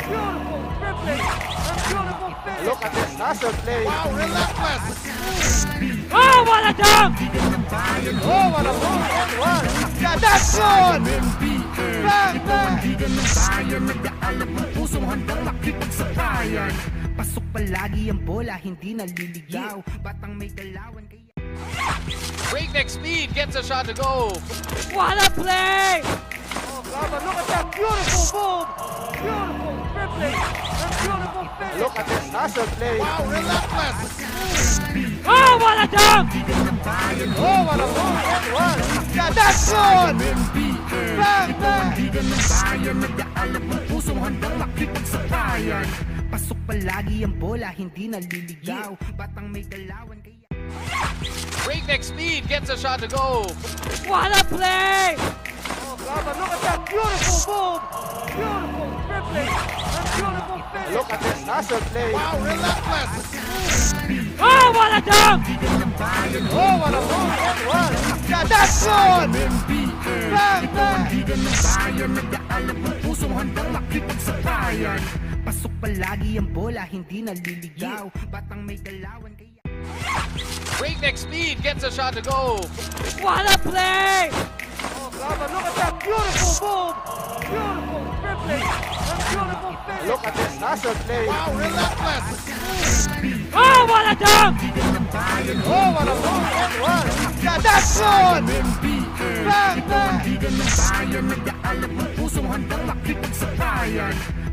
Beautiful dribbling. And beautiful finish. Look at this hustle play. Wow, relentless. Oh, what a dunk! Oh, what a move and one. Yeah, that's good! Bang, bang! Pasok palagi ang bola, hindi naliligaw. Batang may galawan kaya. Breakneck speed gets a shot to go. What a play! Oh, Gaba, look at that beautiful move! Beautiful dribbling! And beautiful finish! Look at this hustle play. Wow, relentless. Oh, what a dunk! Oh, what a move and one. Yeah, that's good! Bang, bang! Pasok palagi ang bola, hindi naliligaw. Batang may galawan kaya. Breakneck speed gets a shot to go. What a play! Oh, Gaba, look at that beautiful move! Beautiful dribbling! And beautiful finish! Look at this hustle play. Wow, relentless. Oh, what a dunk! Oh, what a move and one. Yeah, that's good! Bang, bang! Pasok palagi ang bola, hindi naliligaw. Batang may galawan kaya. Breakneck speed gets a shot to go. What a play! Oh, Gaba, look at that beautiful move! Beautiful dribbling! And beautiful finish! Look at this hustle play. Wow, relentless. Oh, what a dunk! Oh, what a move and one. Yeah, that's good! Bang, bang!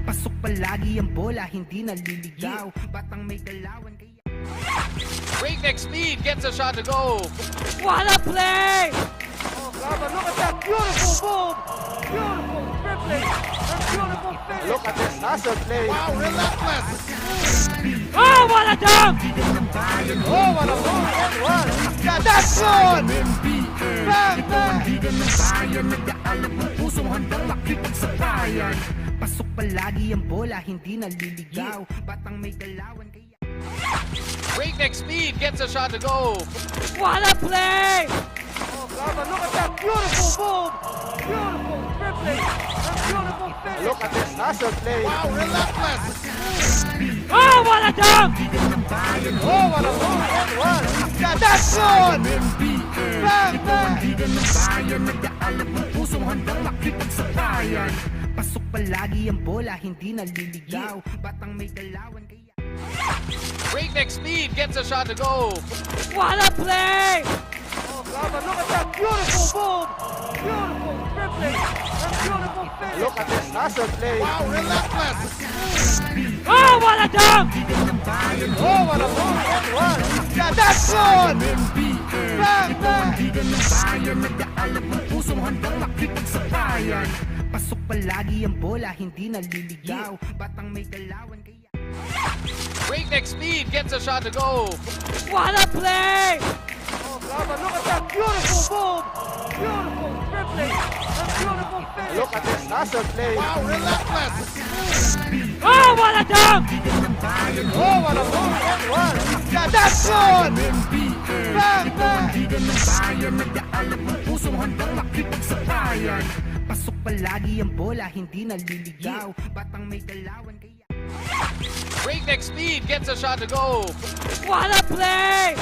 Pasok palagi ang bola, hindi naliligaw. Batang may galawan kaya. Breakneck speed gets a shot to go. What a play! Oh, Gaba, look at that beautiful move! Beautiful dribbling! And beautiful finish! Look at this hustle play. Wow, relentless. Oh, what a dunk! Oh, what a move and one. Yeah, that's good! Bang, bang! Pasok palagi ang bola, hindi naliligaw. Batang may galawan kaya. Breakneck speed gets a shot to go. What a play! Oh, Gaba, look at that beautiful move! Beautiful dribbling! And beautiful finish! Look at this hustle play. Wow, relentless. Oh, what a dunk! Oh, what a move and one. Yeah, that's good! Bang, bang! Pasok palagi ang bola, hindi naliligaw. Batang may galawan kaya. Breakneck speed gets a shot to go. What a play! Oh, Gaba, look at that beautiful move! Beautiful dribbling! And beautiful finish! Look at this hustle play. Wow, relentless. Oh, what a dunk! Oh, what a move and one. Yeah, that's good! Bang, bang! Pasok palagi ang bola, hindi naliligaw. Batang may galawan kaya. Breakneck speed gets a shot to go. What a play! Oh, Gaba, look at that beautiful move! Beautiful dribbling! And beautiful finish! Look at this hustle play. Wow, relentless. Oh, what a dunk! Oh, what a move and one. Yeah, that's good! Bang, bang! Pasok palagi ang bola, hindi naliligaw. Batang may galawan kaya. Breakneck speed gets a shot to go. What a play!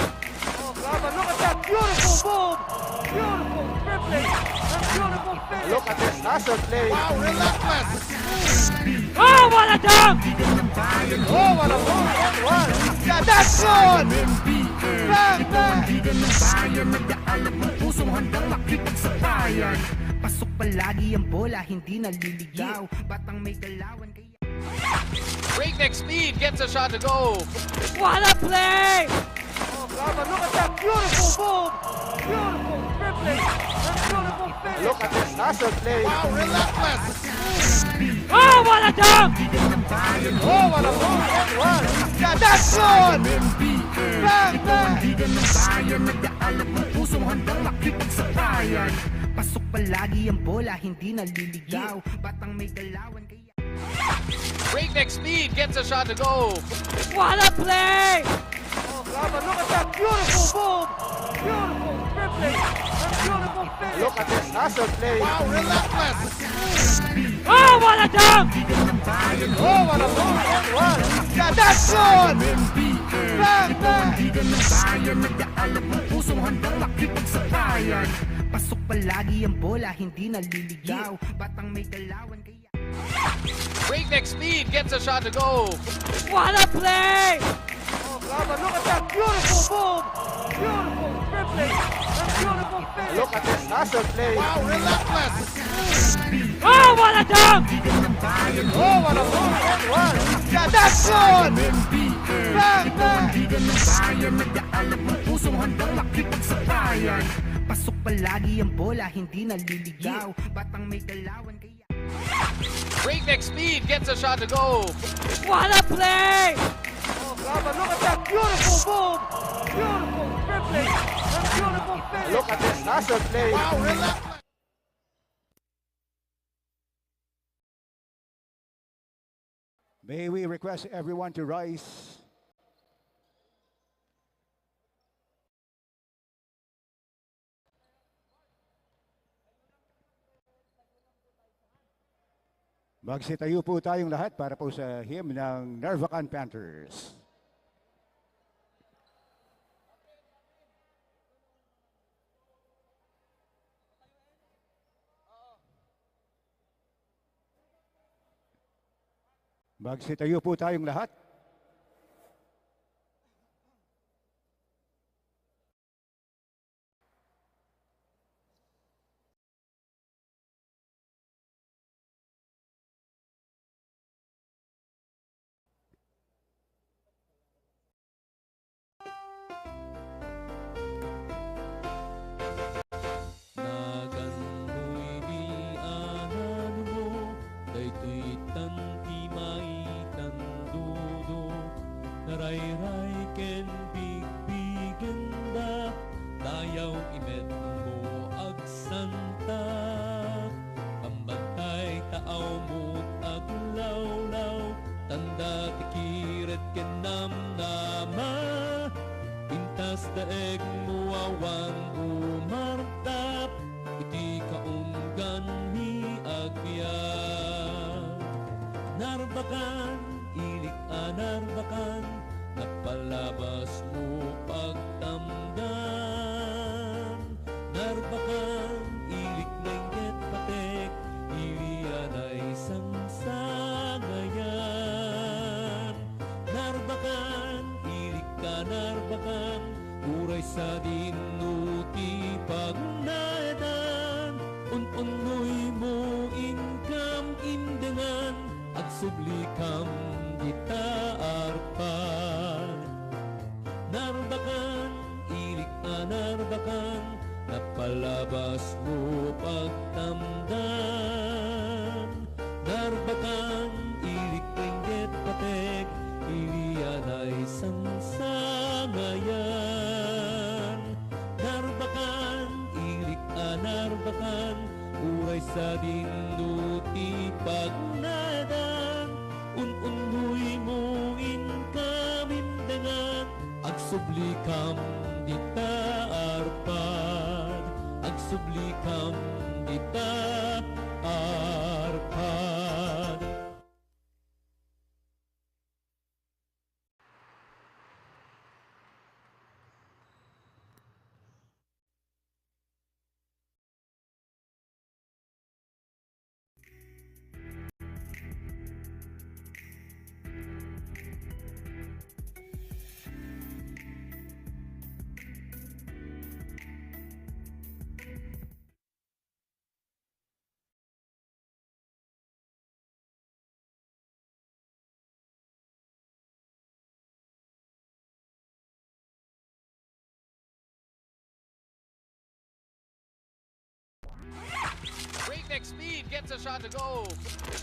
Oh, Gaba, look at that beautiful move! Beautiful dribbling! And beautiful finish! Look at this hustle play. Wow, relentless. Oh, what a dunk! Oh, what a move and one. Yeah, that's good! Bang, bang! Pasok palagi ang bola, hindi naliligaw. Batang may galawan kaya. Breakneck speed gets a shot to go. What a play! Oh, Gaba, look at that beautiful move! Beautiful dribbling! And beautiful finish! Look at this hustle play. Wow, relentless. Oh, what a dunk! Oh, what a move and one. Yeah, that's good! Bang, bang! Pasok palagi ang bola, hindi naliligaw. Batang may galawan kaya. Breakneck speed gets a shot to go. What a play! Oh, Gaba, look at that beautiful move! Beautiful dribbling! And beautiful finish! Look at this hustle play. Wow, relentless. Oh, what a dunk! Oh, what a move that was! Yeah, that's good! Bang, bang! Pasok palagi ang bola, hindi naliligaw. Batang may galawan kaya Breakneck speed gets a shot to go. What a play! Oh, Graba, look at that beautiful move! Beautiful dribbling! And beautiful finish! Look at this hustle play! Wow, relentless! Oh, what a dunk! Oh, what a move that was! Yeah, that's good! Bang, bang! pasok palagi ang bola, hindi naliligaw. Batang may galawan kaya Breakneck speed gets a shot to go. What a play! Oh, Graba, look at that beautiful move! Beautiful dribbling! And beautiful finish! Look at this hustle play! Wow, relentless! May we request everyone to rise. Magsitayo po tayong lahat para po sa hymn ng Narvacan Panthers. Magsitayo po tayong lahat. Ray-ray ken big-biganda dayaw imet mo agsanta pambantay taaw mo aglawlaw tanda tikiret ken namnama pintas daeg mo awan umartap iti kaunggan ni agbyag Narvacan ilik Narvacan napalabas mo pagtamdan Narvacan ilik nengget patek ilian ay sangsangayan Narvacan ilik ka Narvacan uray sa dinuti pagnadan un-unoy mo income indengan at sublikam kita arpan Narvacan, ilik Narvacan napalabas mo pagtamdan Narvacan, ilik ringget patek ilian ay sangsangayan Narvacan, ilik Narvacan uray sa dinuti pagnadan un-unoy mo inkamindangan agsublikam dita arpad agsublikam dita arpad Breakneck speed gets a shot to go.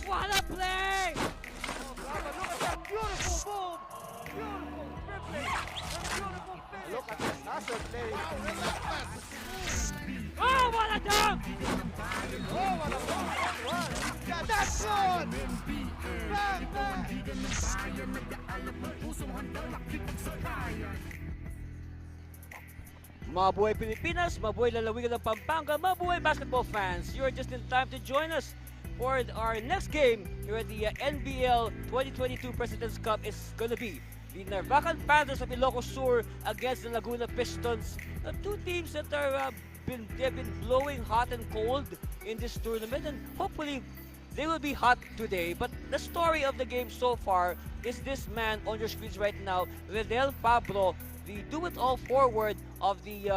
What a play! Oh, Graba, look at that beautiful move! Beautiful dribbling! And beautiful finish! Look at this hustle play! Wow, relentless! Oh, what a dunk! Oh, what a move that was! Yeah, that's good! Bang, bang! Mabuhay Pilipinas, mabuhay lalawigan ng Pampanga, mabuhay basketball fans. You are just in time to join us for our next game here at the NBL 2022 President's Cup is going to be the Narvacan Panthers of Ilocos Sur against the Laguna Pistons. Two teams that are they've been blowing hot and cold in this tournament, and hopefully they will be hot today. But the story of the game so far is this man on your screens right now, Redel Pablo, the do-it-all forward of the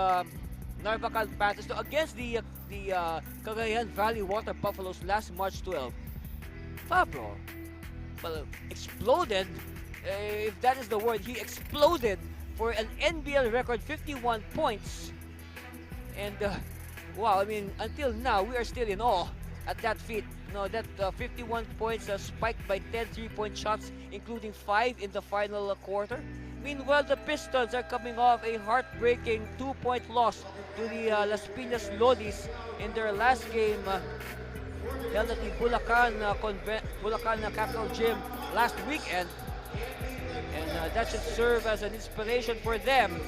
Narvacan Panthers against the Cagayan Valley Water Buffaloes last March 12. Fabro, well, exploded, if that is the word. He exploded for an NBL record 51 points. And wow, I mean, until now, we are still in awe at that feat. No, that 51 points spiked by 10 3-point shots, including 5 in the final quarter. Meanwhile, the Pistons are coming off a heartbreaking 2-point loss to the Las Piñas Lodis in their last game held at the Bulacan Capital Gym last weekend. And that should serve as an inspiration for them.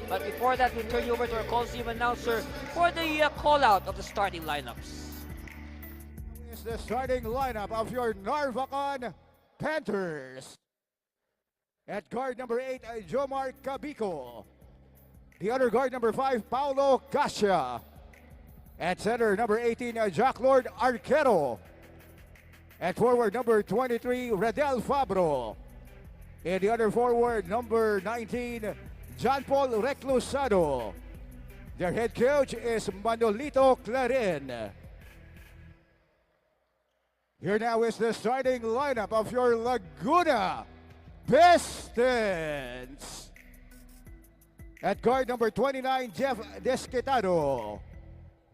But before that, we'll turn you over to our Coliseum announcer for the call-out of the starting lineups. Is the starting lineup of your Narvacan Panthers. At guard number 8, Jomar Cabico. The other guard number 5, Paulo Cascia. At center number 18, Jack Lord Arquero. At forward number 23, Redel Fabro. And the other forward number 19, John Paul Reclusado. Their head coach is Manolito Clarin. Here now is the starting lineup of your Laguna Pistons. At guard number 29, Jeff Desquitado.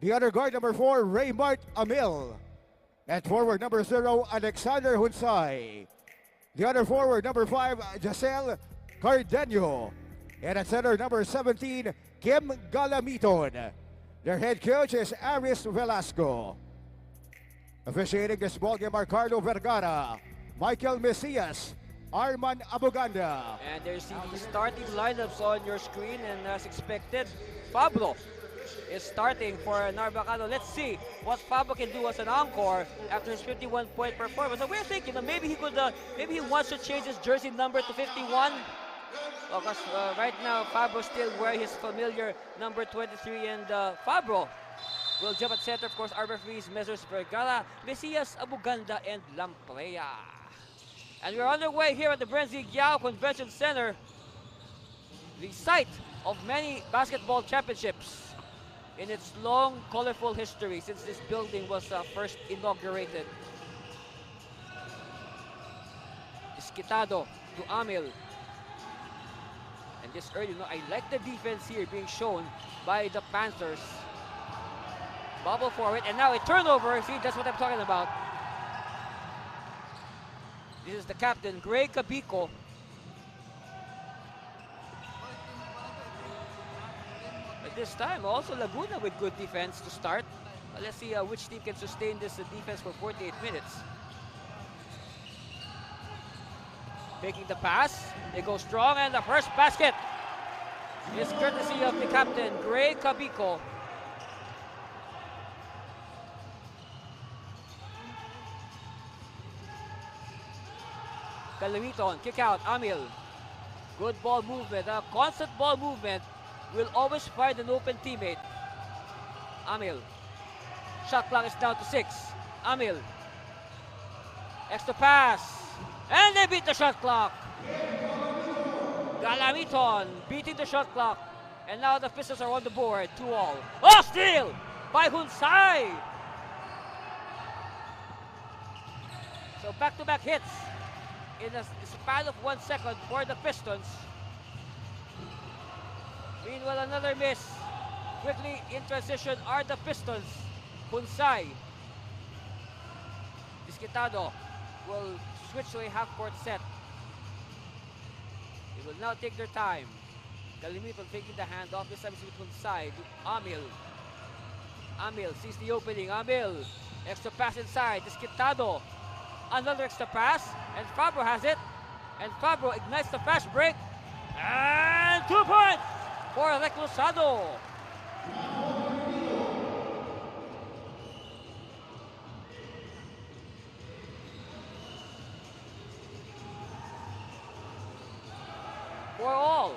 The other guard number 4, Raymart Amil. At forward number 0, Alexander Hunsay. The other forward number 5, Jacel Cardenio. And at center number 17, Kim Galamiton. Their head coach is Aris Velasco. Officiating this ballgame are Carlo Vergara, Michael Mesias, Arman Abuganda. And there's the starting lineups on your screen, and as expected, Pablo is starting for Narvacano. Let's see what Pablo can do as an encore after his 51-point performance. So we're thinking maybe he could, maybe he wants to change his jersey number to 51. Because right now, Pablo still wears his familiar number 23, and Pablo will jump at center. Of course, our referees, Measures Vergara, Mesias, Abuganda, and Lamprea. And we're underway here at the Brenzy Giao Convention Center, the site of many basketball championships in its long, colorful history since this building was first inaugurated. Isquitado to Amil. And just early, I like the defense here being shown by the Panthers. Bubble forward, and now a turnover. See, that's what I'm talking about. This is the captain, Greg Cabico. But this time, also Laguna with good defense to start. Let's see which team can sustain this defense for 48 minutes. Making the pass, they go strong, and the first basket is courtesy of the captain, Greg Cabico. Calamiton, kick out, Amil. Good ball movement, constant ball movement will always find an open teammate. Amil. Shot clock is down to 6. Amil. Extra pass. And they beat the shot clock. Galamiton beating the shot clock. And now the Pistons are on the board, 2-all. Oh, steal by Hunsay. So back-to-back hits in a span of 1 second for the Pistons. Meanwhile, another miss. Quickly in transition are the Pistons. Hunsay. Disquitado will switch to a half-court set. They will now take their time. Galimiton taking the handoff. This time it's with Hunsay to Amil. Amil sees the opening. Amil. Extra pass inside. Disquitado. Another extra pass. And Fabro has it. And Fabro ignites the fast break. And 2 points for Reclusado. for all.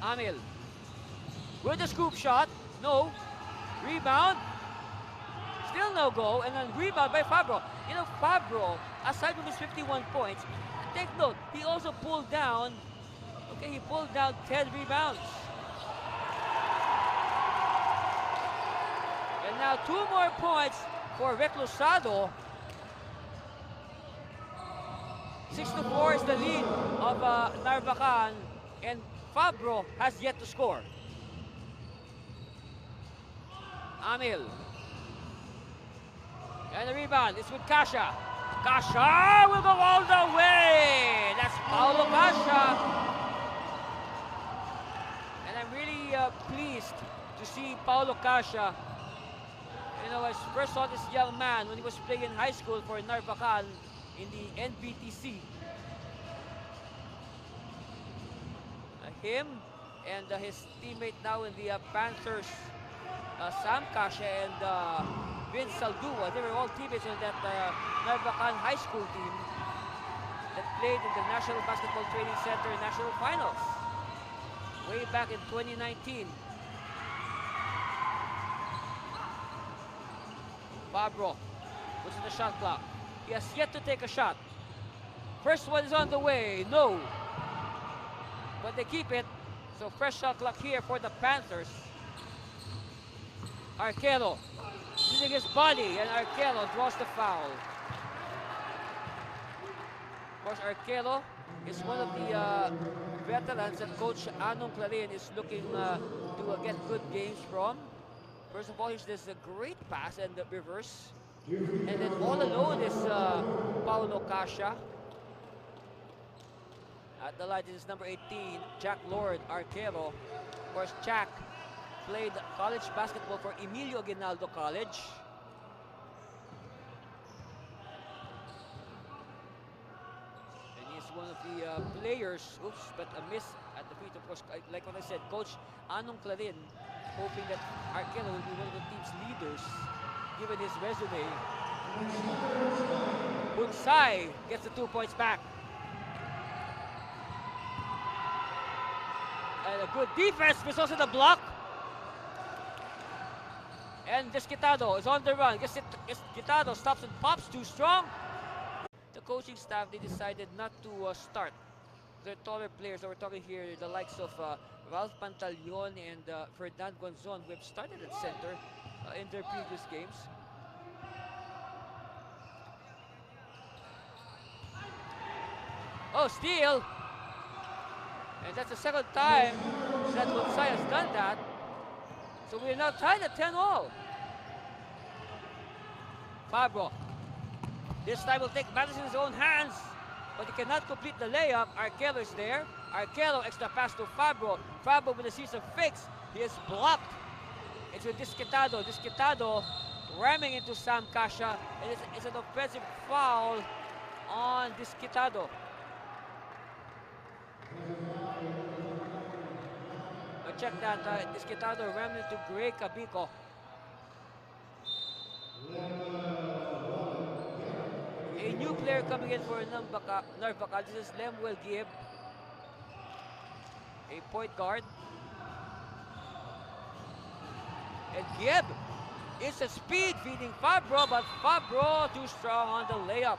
Amil with the scoop shot. No. Rebound. Still no go. And then rebound by Fabro. You know, Fabro, aside from his 51 points, take note, he also pulled down, okay, he pulled down 10 rebounds. And now 2 more points for Reclusado. 6-4 is the lead of Narvacan, and Fabro has yet to score. Amil. And the rebound is with Kasha. Kasha will go all the way. That's Paulo Kasha. And I'm really pleased to see Paulo Kasha. You know, I first saw this young man when he was playing in high school for Narvacan in the NBTC. Him and his teammate now in the Panthers, Sam Kasha and Vince Saldua, they were all teammates on that Narvacan high school team that played in the National Basketball Training Center National Finals way back in 2019. Fabro puts in the shot clock. He has yet to take a shot. First one is on the way, no. But they keep it. So fresh shot clock here for the Panthers. Arquero using his body, and Arquero draws the foul. Of course, Arquero is one of the veterans that Coach Anong Clarin is looking to get good games from. First of all, he does a great pass and the reverse. And then all alone is Paulo Kasha. At the line, this is number 18, Jack Lord, Arquero. Of course, Jack played college basketball for Emilio Aguinaldo College. And he's one of the players, oops, but a miss at the feet, of course, like what I said, Coach Anong Clarin, hoping that Arquero will be one of the team's leaders, given his resume. Bunsai gets the 2 points back. And a good defense, but also the block. And Desquitado is on the run. Desquitado stops and pops too strong. The coaching staff, they decided not to start their taller players. So we're talking here the likes of Ralph Pantaleon and Ferdinand Gonzon, who have started at center in their previous games. Oh, steal! And that's the second time that Bonsai has done that. So we're now tied at 10-all. Fabro. This time will take matters in his own hands, but he cannot complete the layup. Arquero is there. Arquero extra pass to Fabro. Fabro with a series of fakes. He is blocked. It's with Desquitado. Desquitado ramming into Sam Kasha. And it's an offensive foul on Desquitado. Check that, Desquitado rammed into Grey Cabico. A new player coming in for Narvacan. This is Lemuel Gibb, a point guard. And Gibb is a speed feeding Fabro, but Fabro too strong on the layup.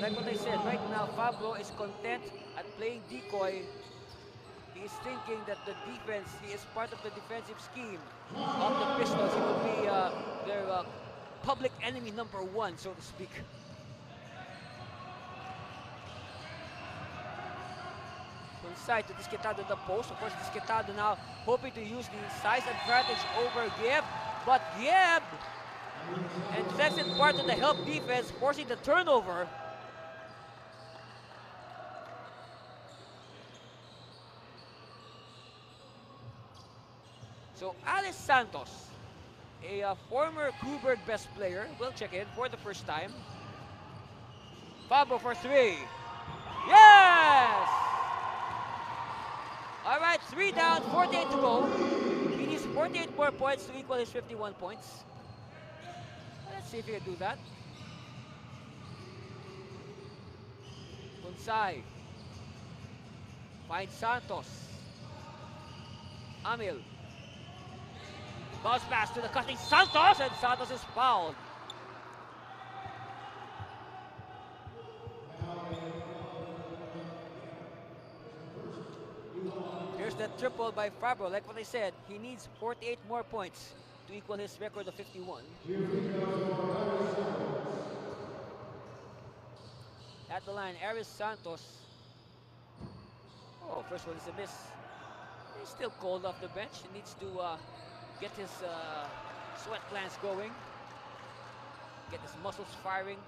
Like what I said, right now Fabro is content at playing decoy. He is thinking that the defense, he is part of the defensive scheme of the Pistons. He will be their public enemy #1, so to speak. From side to Desquitado the post. Of course, Desquitado now hoping to use the size advantage over Gibb, but Gibb and second part of the help defense, forcing the turnover. So Alice Santos, a former Coburg best player, will check in for the first time. Fabro for 3. Yes! All right, 3 down, 48 to go. He needs 48 more points to equal his 51 points. Let's see if he can do that. Bonsai finds Santos. Amil. Bounce pass to the cutting Santos, and Santos is fouled. Here's the triple by Fabro. Like what I said, he needs 48 more points to equal his record of 51. At the line, Aris Santos. Oh, first one is a miss. He's still cold off the bench. He needs to get his sweat glands going, get his muscles firing.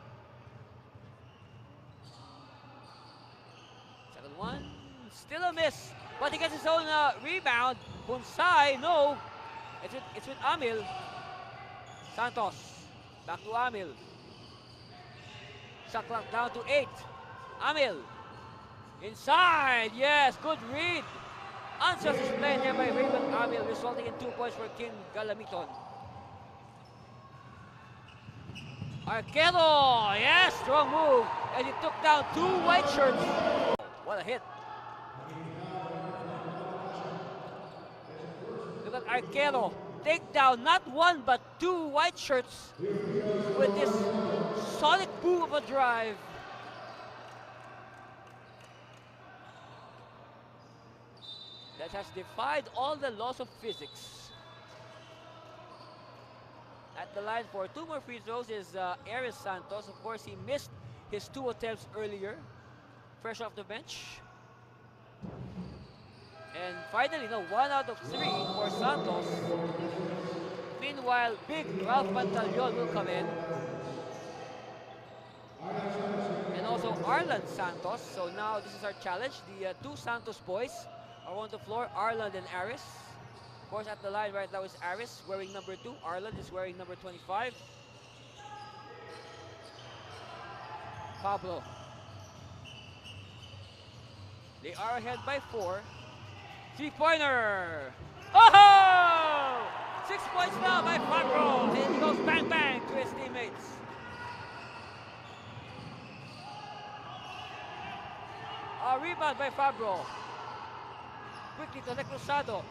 Second one, still a miss, but he gets his own rebound. Bonsai, no. It's with Amil. Santos, back to Amil. Shot clock down to 8. Amil, inside, yes, good read. Unselfish play there by Raymond Amil, resulting in 2 points for King Galamiton. Arquero, yes, strong move, and he took down 2 white shirts. What a hit. Look at Arquero, take down not 1 but 2 white shirts with this sonic boom of a drive. That has defied all the laws of physics. At the line for 2 more free throws is Aris Santos. Of course, he missed his 2 attempts earlier, fresh off the bench. And finally, 1 out of 3 for Santos. Meanwhile, big Ralph Pantaleon will come in. And also Arlan Santos. So now this is our challenge. The 2 Santos boys are on the floor, Arland and Aris. Of course, at the line right now is Aris wearing number 2. Arland is wearing number 25. Pablo. They are ahead by 4. 3-pointer. Oh! 6 points now by Pablo. And he goes bang bang to his teammates. A rebound by Fabro. Quickly to Recrosado.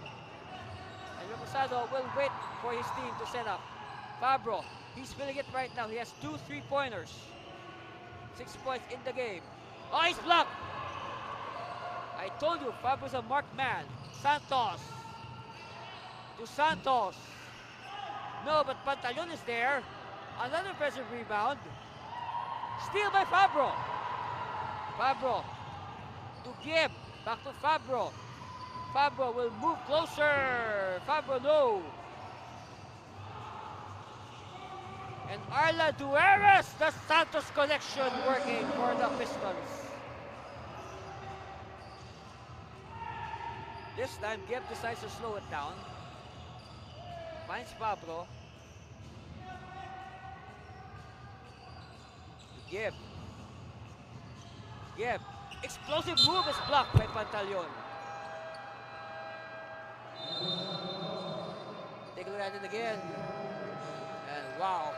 And Recrosado will wait for his team to set up. Fabro, he's feeling it right now. He has 2 3-pointers. 6 points in the game. Oh, he's blocked. I told you, Fabro's a marked man. Santos. To Santos. No, but Pantaleon is there. Another impressive rebound. Steal by Fabro. Fabro. To Gibb. Back to Fabro. Fabro will move closer. Fabro, no. And Arla Dueres, the Santos connection working for the Pistons. This time, Gibb decides to slow it down. Finds Fabro. Gibb. Gibb. Explosive move is blocked by Pantaleon. Take a look at it again. And wow.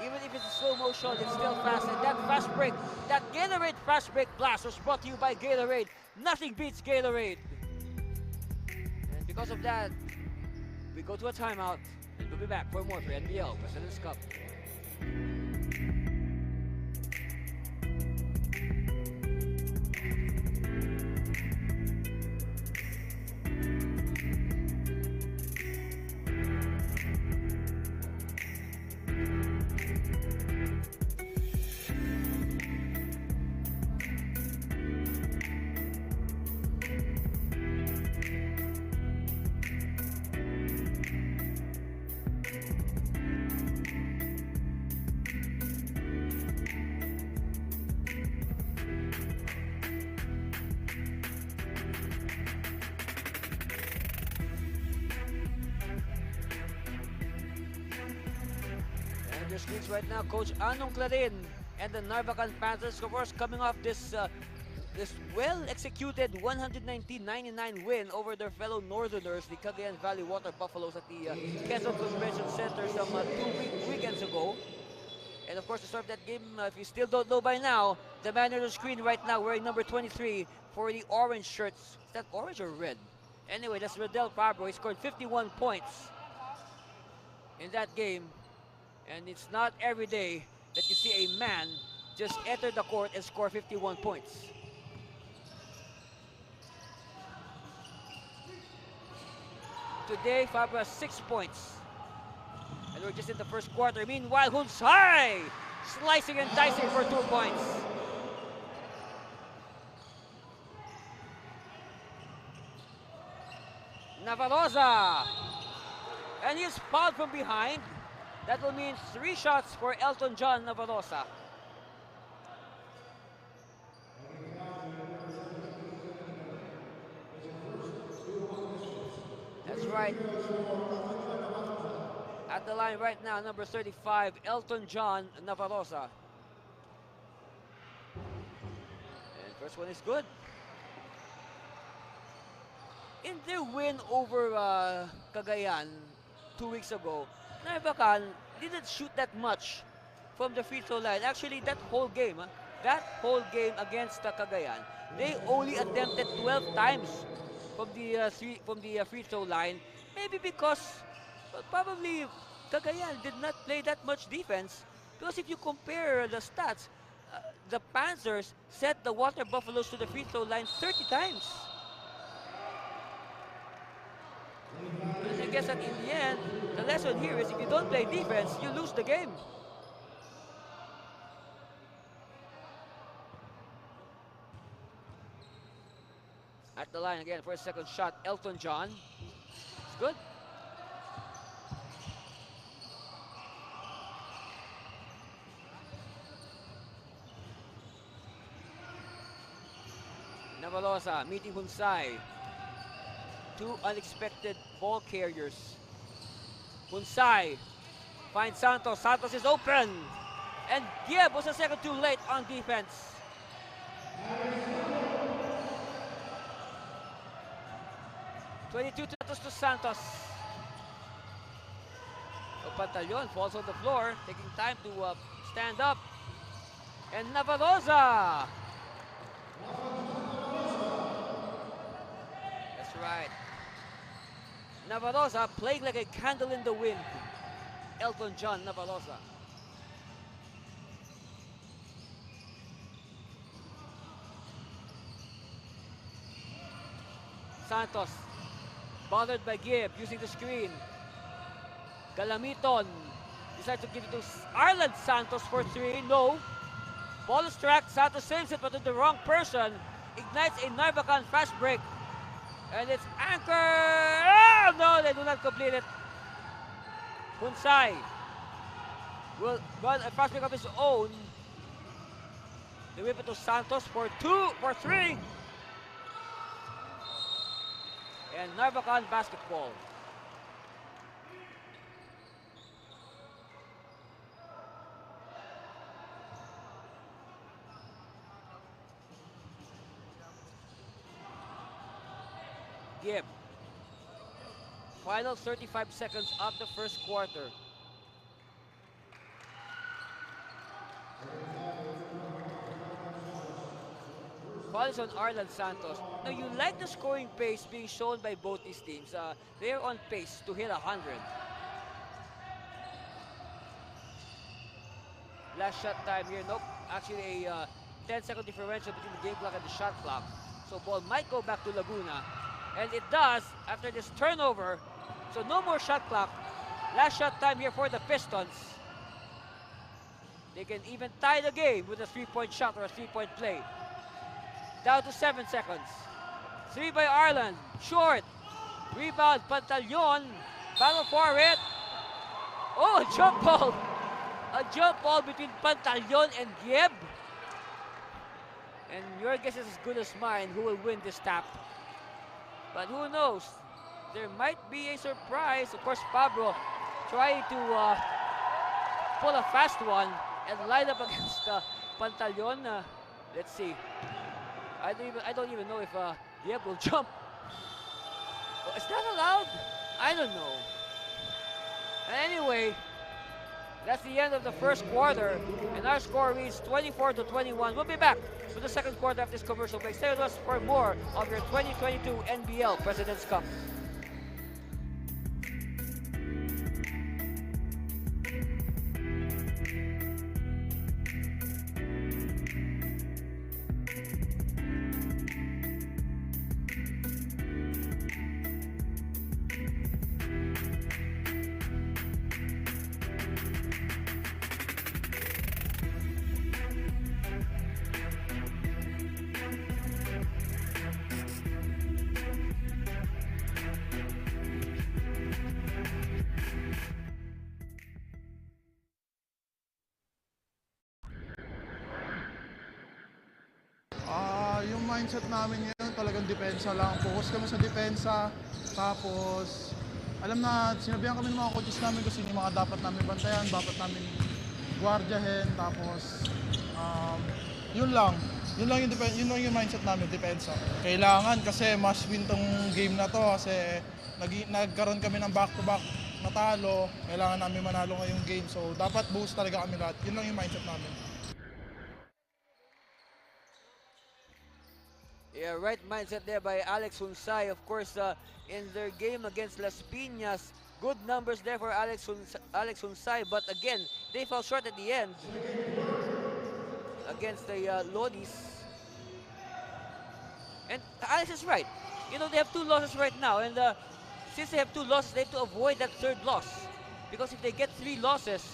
Even if it's slow motion, it's still fast. And that fast break, that Gatorade fast break blast was brought to you by Gatorade. Nothing beats Gatorade. And because of that, we go to a timeout. And we'll be back for more for NBL President's Cup. Your screens right now, Coach Anong Clarin and the Narvacan Panthers, of course, coming off this this well-executed 119-99 win over their fellow Northerners, the Cagayan Valley Water Buffaloes, at the Quezon Convention Center some weekends ago. And of course, to start that game, if you still don't know by now, the man on the screen right now wearing number 23 for the orange shirts. Is that orange or red? Anyway, that's Rodel Fabro. He scored 51 points in that game. And it's not every day that you see a man just enter the court and score 51 points. Today, Fabro has 6 points. And we're just in the first quarter. Meanwhile, Hunsai slicing and dicing for 2 points. Navarosa. And he is fouled from behind. That will mean 3 shots for Elton John Navarosa. That's right. At the line right now, number 35, Elton John Navarosa. And first one is good. In their win over Cagayan 2 weeks ago, Narvacan didn't shoot that much from the free throw line. Actually, that whole game against Cagayan, they only attempted 12 times from the free throw line. Maybe because probably Cagayan did not play that much defense. Because if you compare the stats, the Panthers set the Water Buffaloes to the free throw line 30 times. And I guess that in the end, the lesson here is if you don't play defense, you lose the game. At the line again for a second shot, Elton John. It's good. Navalosa meeting Hunsai. 2 unexpected ball carriers. Hunsai finds Santos. Santos is open. And Gieb was a second too late on defense. (22) to Santos. Pantaleon falls on the floor, taking time to stand up. And Navarosa. That's right. Navarosa playing like a candle in the wind. Elton John Navarosa. Santos bothered by Gibb using the screen. Galamiton decides to give it to Arland Santos for 3. No. Ball is tracked. Santos saves it, but to the wrong person. Ignites a Narvacan fast break. And it's Anchor. Oh, no, they do not complete it. Hunsai will run a fast break of his own. They whip it to Santos for 3. And Narvacan basketball. Gibb. Final 35 seconds of the first quarter. Ball is on Arland Santos. Now you like the scoring pace being shown by both these teams. They're on pace to hit 100. Last shot time here. Nope. Actually a 10-second differential between the game clock and the shot clock. So ball might go back to Laguna. And it does after this turnover. So no more shot clock. Last shot time here for the Pistons. They can even tie the game with a 3-point shot or a 3-point play. Down to 7 seconds. 3 by Arland. Short. Rebound. Pantaleon. Battle for it. Oh, a jump ball. A jump ball between Pantaleon and Gieb. And your guess is as good as mine who will win this tap. But who knows? There might be a surprise. Of course, Pablo trying to pull a fast one and line up against Pantaleon. Let's see. I don't even know if Diep will jump. Oh, is that allowed? I don't know. Anyway, that's the end of the first quarter, and our score reads 24-21. We'll be back for the second quarter of this commercial break. Stay with us for more of your 2022 NBL President's Cup. Yung mindset namin ngayon talagang depensa lang. Focus kami sa depensa. Tapos, alam na, sinabihan kami ng mga coaches namin kung sino yung mga dapat namin bantayan, dapat namin guardiahin. Tapos, yun lang. Yun lang yung mindset namin, depensa. Kailangan kasi must win tong game na to kasi nagkaroon kami ng back-to-back na talo. Kailangan namin manalo ngayong game. So, dapat boost talaga kami lahat. Yun lang yung mindset namin. Yeah, right mindset there by Alex Hunsay. Of course, in their game against Las Piñas, good numbers there for Alex Hunsay. But again, they fell short at the end against the Lodis. And Alex is right. You know, they have 2 losses right now. And since they have 2 losses, they have to avoid that 3rd loss. Because if they get 3 losses,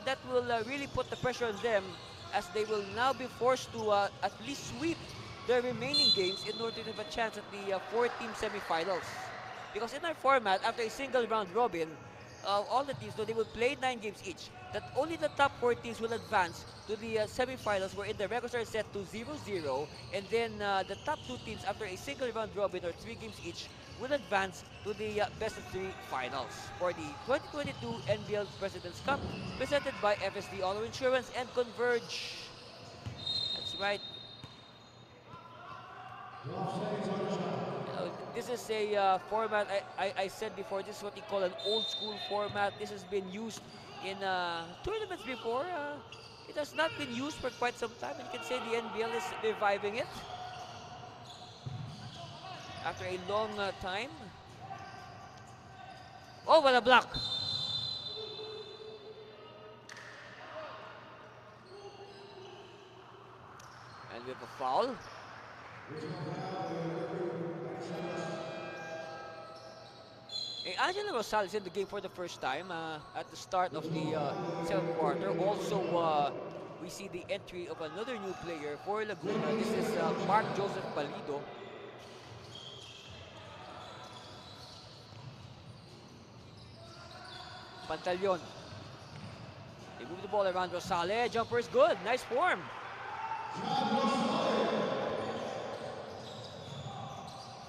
that will really put the pressure on them, as they will now be forced to at least sweep their remaining games in order to have a chance at the 4-team semifinals. Because in our format, after a single round robin, all the teams, they will play 9 games each. That only the top 4 teams will advance to the semifinals, wherein the records are set to 0-0, and then the top 2 teams, after a single round robin or 3 games each, will advance to the best of 3 finals for the 2022 NBL President's Cup, presented by FSD Auto Insurance and Converge. That's right. This is a format, I said before, this is what we call an old school format. This has been used in tournaments before. It has not been used for quite some time, and you can say the NBL is reviving it after a long time. Oh, what a block! And we have a foul. Angela Rosal is in the game for the first time at the start of the 7th quarter. Also, we see the entry of another new player for Laguna. This is Mark Joseph Palido. Pantaleon. They move the ball around Rosale. Jumper is good. Nice form.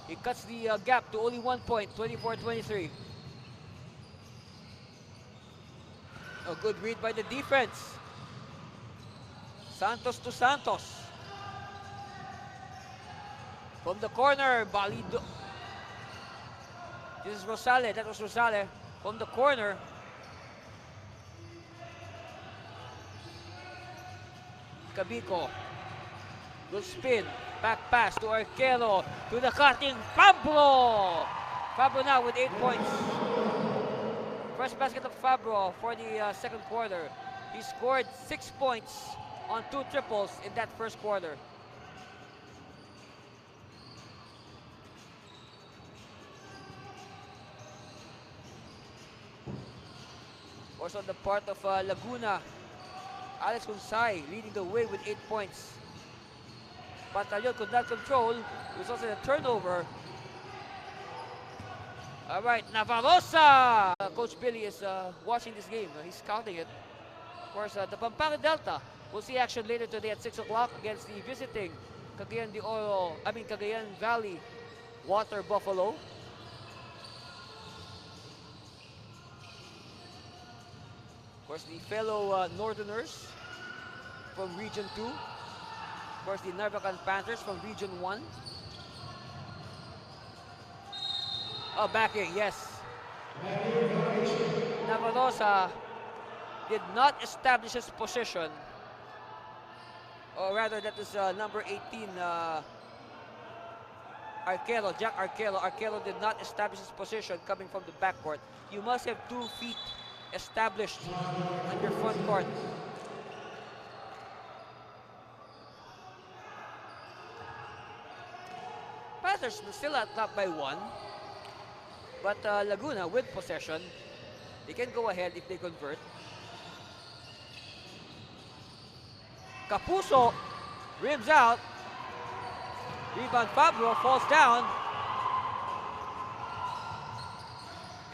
He cuts the gap to only 1 point, 24-23. A good read by the defense. Santos to Santos. From the corner, Balido. This is Rosale. That was Rosale. From the corner. Cabico will spin. Back pass to Arquero. To the cutting Fabro. Fabro now with 8 points. First basket of Fabro for the second quarter. He scored 6 points on 2 triples in that first quarter. Also on the part of Laguna, Alex Hunsay leading the way with 8 points. Pantaleon could not control. It was also a turnover. All right, Navarrosa! Coach Billy is watching this game. He's scouting it. Of course, the Pampanga Delta will see action later today at 6 o'clock against the visiting Cagayan Valley Water Buffalo. Of course, the fellow Northerners from Region 2. course, the Narvacan Panthers from Region 1. Oh, back here, yes. Navalosa did not establish his position. Or rather, that is number 18, Arquelo, Jack Arquelo. Arquelo did not establish his position coming from the backcourt. You must have 2 feet established on your front court. Panthers still at top by 1. But Laguna with possession. They can go ahead if they convert. Capuso rims out. Rebound Pablo falls down.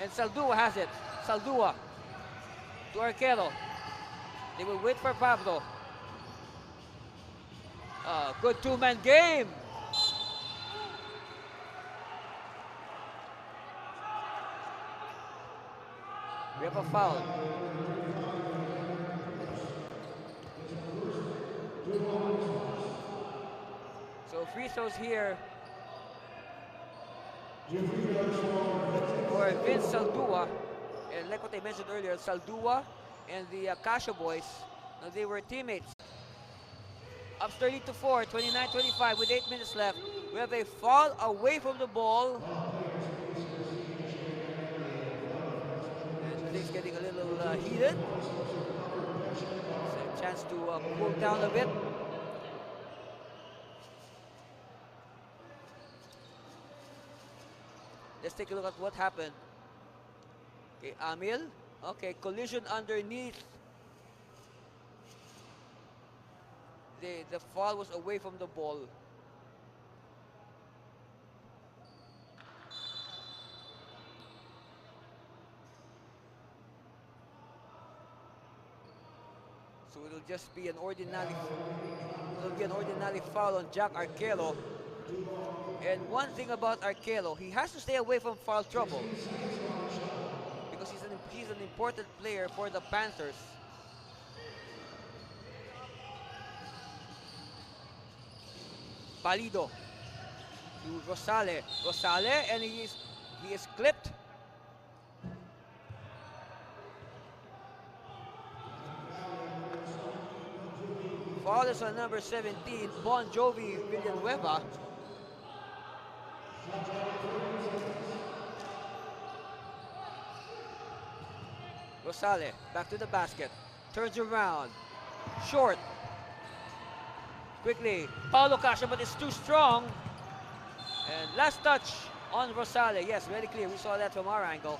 And Saldua has it. Saldua to Arquero. They will wait for Pablo. Good 2-man game. We have a foul. So free throws here for Vince Saldua. And like what I mentioned earlier, Saldua and the Acacia boys, they were teammates. Up 30-4, 29-25 with 8 minutes left. We have a foul away from the ball. And things getting a little heated. So a chance to cool down a bit. Let's take a look at what happened. Okay, Amil. Okay, collision underneath. The foul was away from the ball. So it'll just be an ordinary foul on Jack Arquero. And one thing about Arquero, he has to stay away from foul trouble because he's an important player for the Panthers. Palido to Rosale. Rosale, and he is clipped. Foul is on number 17, Bon Jovi Villanueva. Rosale back to the basket, turns around, short. Quickly, Paulo Casha, but it's too strong. And last touch on Rosale. Yes, very clear. We saw that from our angle.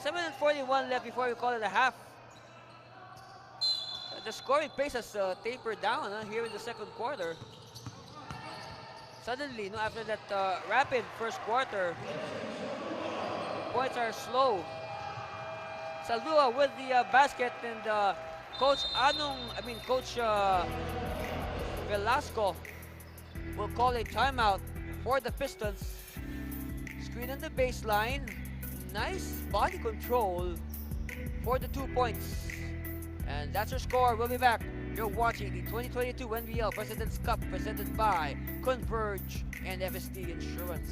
$7:41 left before we call it a half. The scoring pace has tapered down here in the second quarter. Suddenly, after that rapid first quarter, points are slow. Saldua with the basket, and Coach Velasco will call a timeout for the Pistons. Screen on the baseline. Nice body control for the 2 points. And that's your score. We'll be back. You're watching the 2022 NBL President's Cup presented by Converge and FSD Insurance.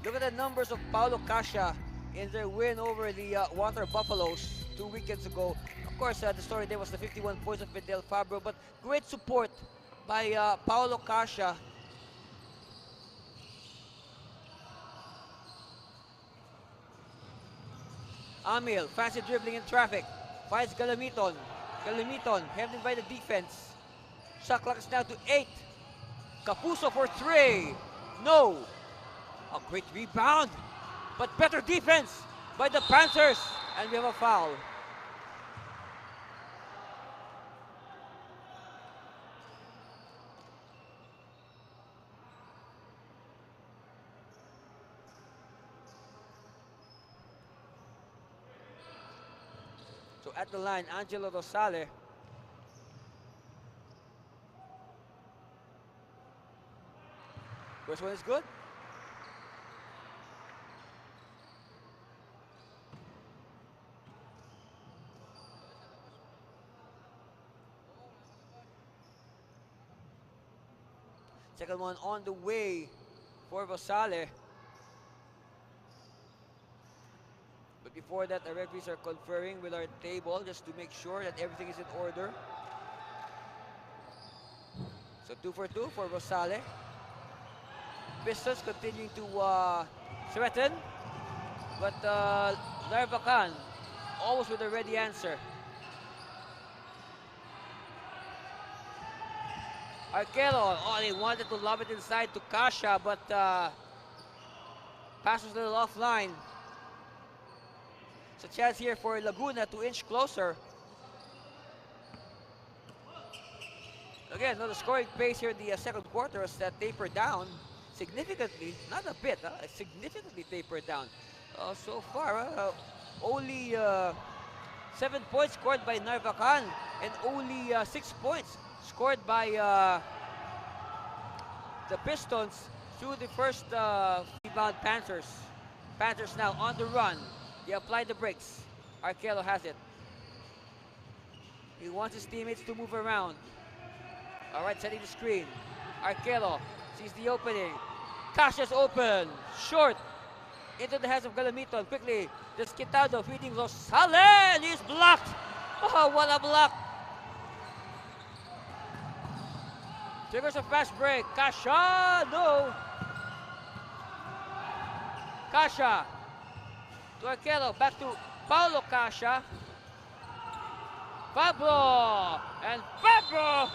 Look at the numbers of Paulo Casha in their win over the Water Buffaloes 2 weekends ago. Of course, the story there was the 51 points of Fidel Fabro, but great support by Paulo Casha. Amil, fancy dribbling in traffic, finds Galamiton. Galamiton, hemmed in by the defense. Shot clock is now to 8. Capuso for 3. No. A great rebound but better defense by the Panthers. And we have a foul. So at the line, Angelo Rosale. First one is good. Second one on the way for Rosale. But before that, the referees are conferring with our table just to make sure that everything is in order. So 2 for 2 for Rosale. Pistons continuing to threaten, but Narvacan always with a ready answer. Arquero, oh, they wanted to lob it inside to Kasha, but pass was a little offline. It's a chance here for Laguna to inch closer. Again, the scoring pace here in the second quarter has tapered down significantly, not a bit, significantly tapered down. So far, only 7 points scored by Narvacan and only 6 points scored by the Pistons through the first rebound Panthers. Panthers now on the run. They apply the brakes. Arquero has it. He wants his teammates to move around. All right, setting the screen. Arquero sees the opening. Kasha's open. Short. Into the hands of Galamito. Quickly, Desquitado feeding Rosale. And he's blocked. Oh, what a block. Triggers a fast break. Kasha, no. Kasha. To Arquero. Back to Paulo Kasha. Pablo. And Pablo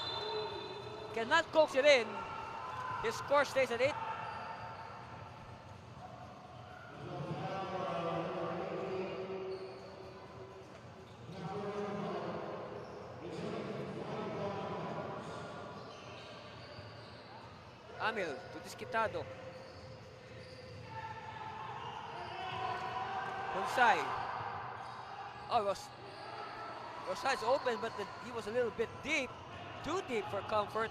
cannot coax it in. His score stays at 8. Amil to Desquitado. Hunsay. Oh, Rosale's open, but he was a little bit deep. Too deep for comfort.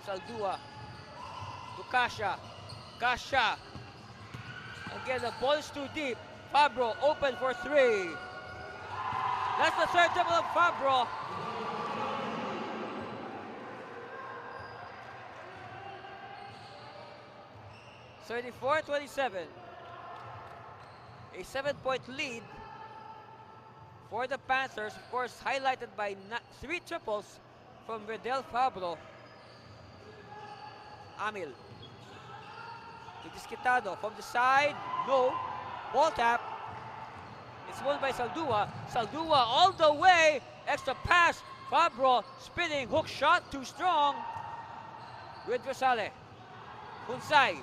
Saldua to Kasha. Kasha. Again, the ball is too deep. Fabro open for 3. That's the third double of Fabro. (34-27). A 7-point lead for the Panthers, of course, highlighted by 3 triples from Redel Fabro. Amil to Desquitado from the side. No. Ball tap. It's won by Saldua. Saldua all the way. Extra pass. Fabro spinning. Hook shot. Too strong. With Rosale. Hunsay.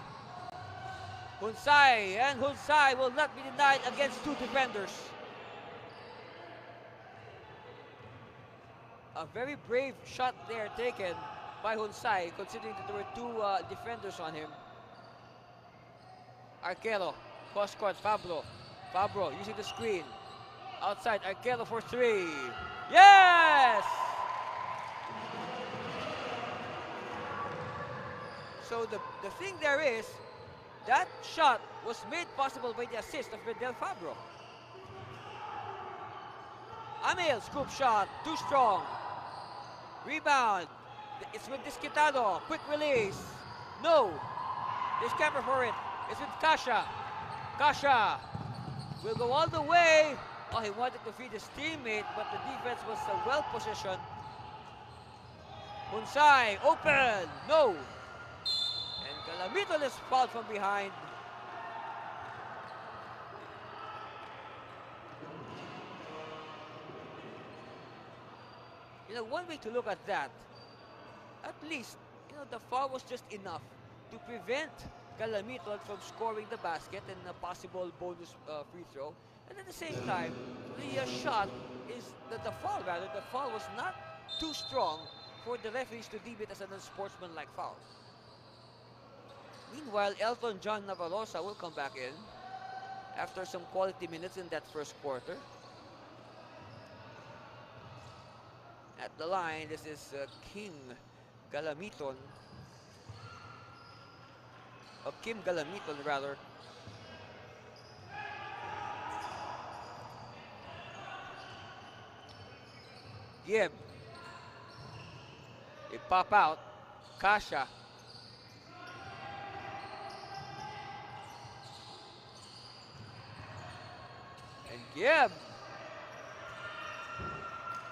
Hunsay. And Hunsay will not be denied against 2 defenders. A very brave shot there taken by Hunsay, considering that there were 2 defenders on him. Arquero. Cross court. Fabro. Fabro using the screen. Outside, Arquero for 3. Yes! So the thing there is, that shot was made possible by the assist of Redel Fabro. Amil, scoop shot, too strong. Rebound. It's with Desquitado. Quick release. No. There's camera for it. It's with Kasha. Kasha will go all the way. Oh, he wanted to feed his teammate, but the defense was well positioned. Hunsay, open. No. And Galamito is fouled from behind. You know, one way to look at that at least, the foul was just enough to prevent Calamiton from scoring the basket and a possible bonus free throw. And at the same time, the shot the foul was not too strong for the referees to deem it as an unsportsmanlike foul. Meanwhile, Elton John Navalosa will come back in after some quality minutes in that first quarter. At the line, this is Kim Galamiton, rather. Gibb. They pop out. Kasha. And Gibb.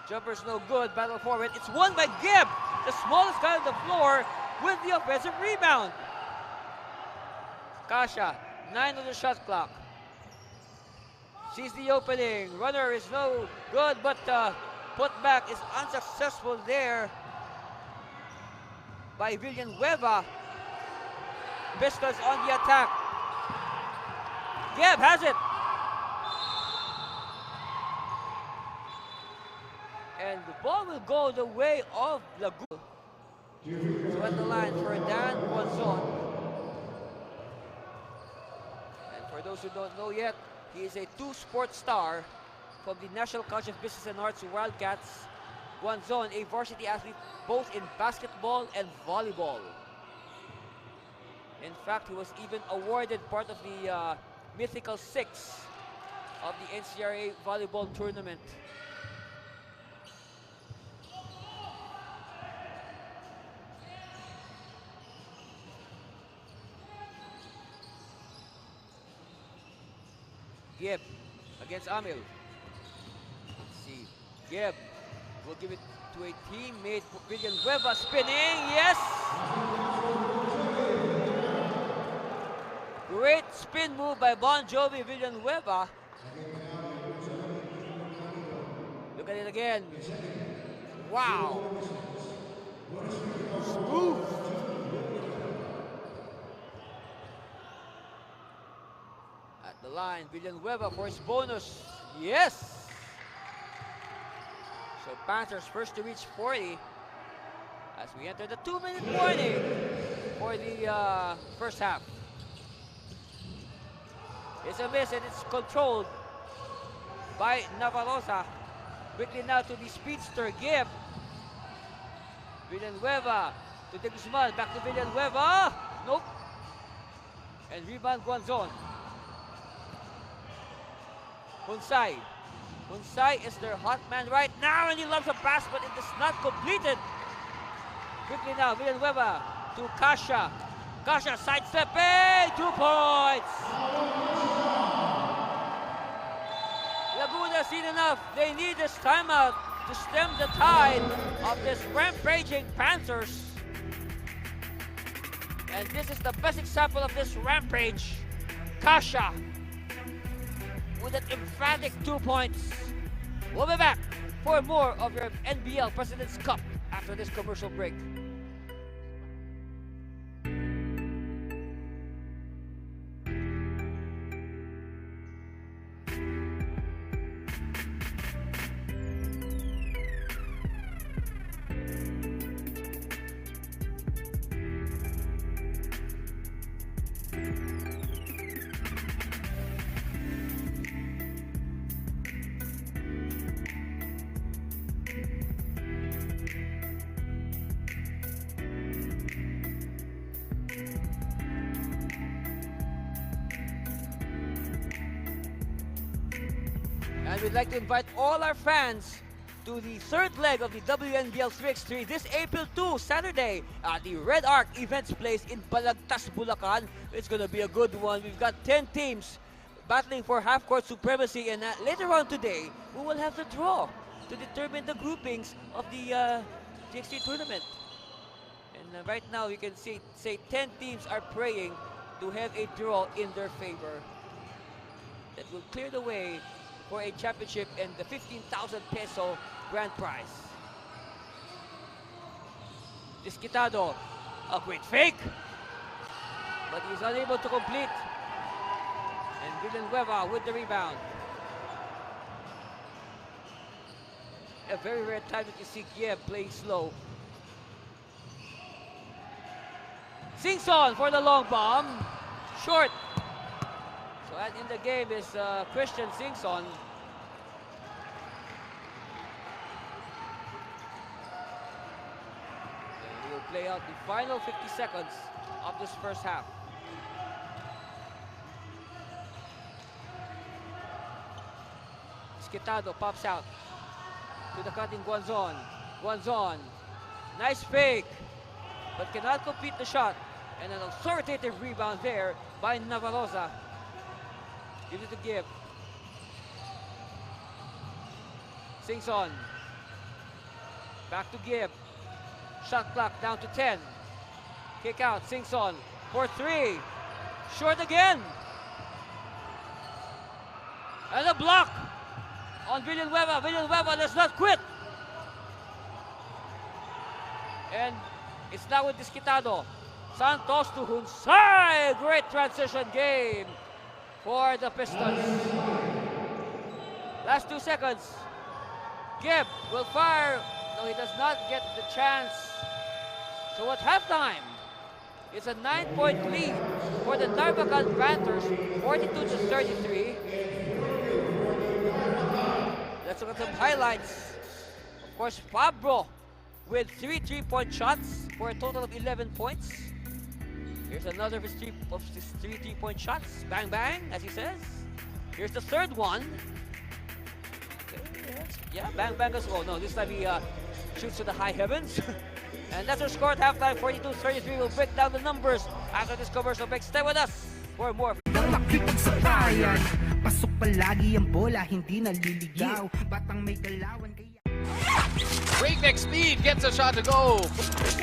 Jumper's no good. Battle for it. It's won by Gibb, the smallest guy on the floor, with the offensive rebound. Kasha, 9 on the shot clock. Sees the opening. Runner is no good, but putback is unsuccessful there by Villanueva. Pistons on the attack. Gibb has it. And the ball will go the way of Laguna. So at the line for Dan Guanzon. And for those who don't know yet, he is a two-sport star from the National College of Business and Arts Wildcats. Guanzon, a varsity athlete both in basketball and volleyball. In fact, he was even awarded part of the Mythical Six of the NCRA volleyball tournament. Gibb against Amil. Let's see. Gibb will give it to a teammate. Villanueva spinning. Yes! Great spin move by Bon Jovi Villanueva. Look at it again. Wow. Smooth. The line, Villanueva for his bonus. Yes! So Panthers first to reach 40 as we enter the 2-minute warning for the first half. It's a miss and it's controlled by Navalosa. Quickly now to the speedster Gibb. Villanueva to De Guzman, back to Villanueva. Nope. And rebound Guanzon. Hunsai. Hunsai is their hot man right now, and he loves a pass, but it is not completed. Quickly now, Villanueva to Kasha. Kasha sidestepping, 2 points. Laguna seen enough. They need this timeout to stem the tide of this rampaging Panthers. And this is the best example of this rampage. Kasha with an emphatic 2 points. We'll be back for more of your NBL President's Cup after this commercial break. And we'd like to invite all our fans to the third leg of the WNBL 3x3 this April 2, Saturday, at the Red Arc Events Place in Balagtas, Bulacan. It's going to be a good one. We've got 10 teams battling for half-court supremacy, and later on today, we will have the draw to determine the groupings of the GXT tournament. And right now, you can say 10 teams are praying to have a draw in their favor. That will clear the way for a championship and the 15,000 peso grand prize. Disquitado. A great fake. But he's unable to complete. And Villanueva with the rebound. A very rare time that you see Gieb playing slow. Singson for the long bomb. Short. So and in the game is Christian Singson. And we will play out the final 50 seconds of this first half. Disquitado pops out to the cutting Guanzon. Guanzon. Nice fake, but cannot complete the shot. And an authoritative rebound there by Navarroza. Gives it to Gieb. Singson. Back to Gieb. Shot clock down to 10. Kick out, Singson for 3. Short again. And a block on Villanueva. Villanueva does not quit. And it's now with Disquitado. Santos to Hunsay. Great transition game for the Pistons. Last 2 seconds. Gieb will fire. No, he does not get the chance. So at halftime, it's a 9-point lead for the Narvacan Panthers, 42-33. Let's look at some highlights. Of course, Fabro with 3 3-point shots for a total of 11 points. Here's another of his 3 3-point shots. Bang, bang, as he says. Here's the third one. Okay, yeah, bang, bang as well. No, this time he shoots to the high heavens. And that's our score at halftime, 42-33. We'll break down the numbers after this commercial break. Stay with us for more. Pasok palagi ang bola, hindi naliligaw. Batang may galawan kaya. Breakneck speed gets a shot to go.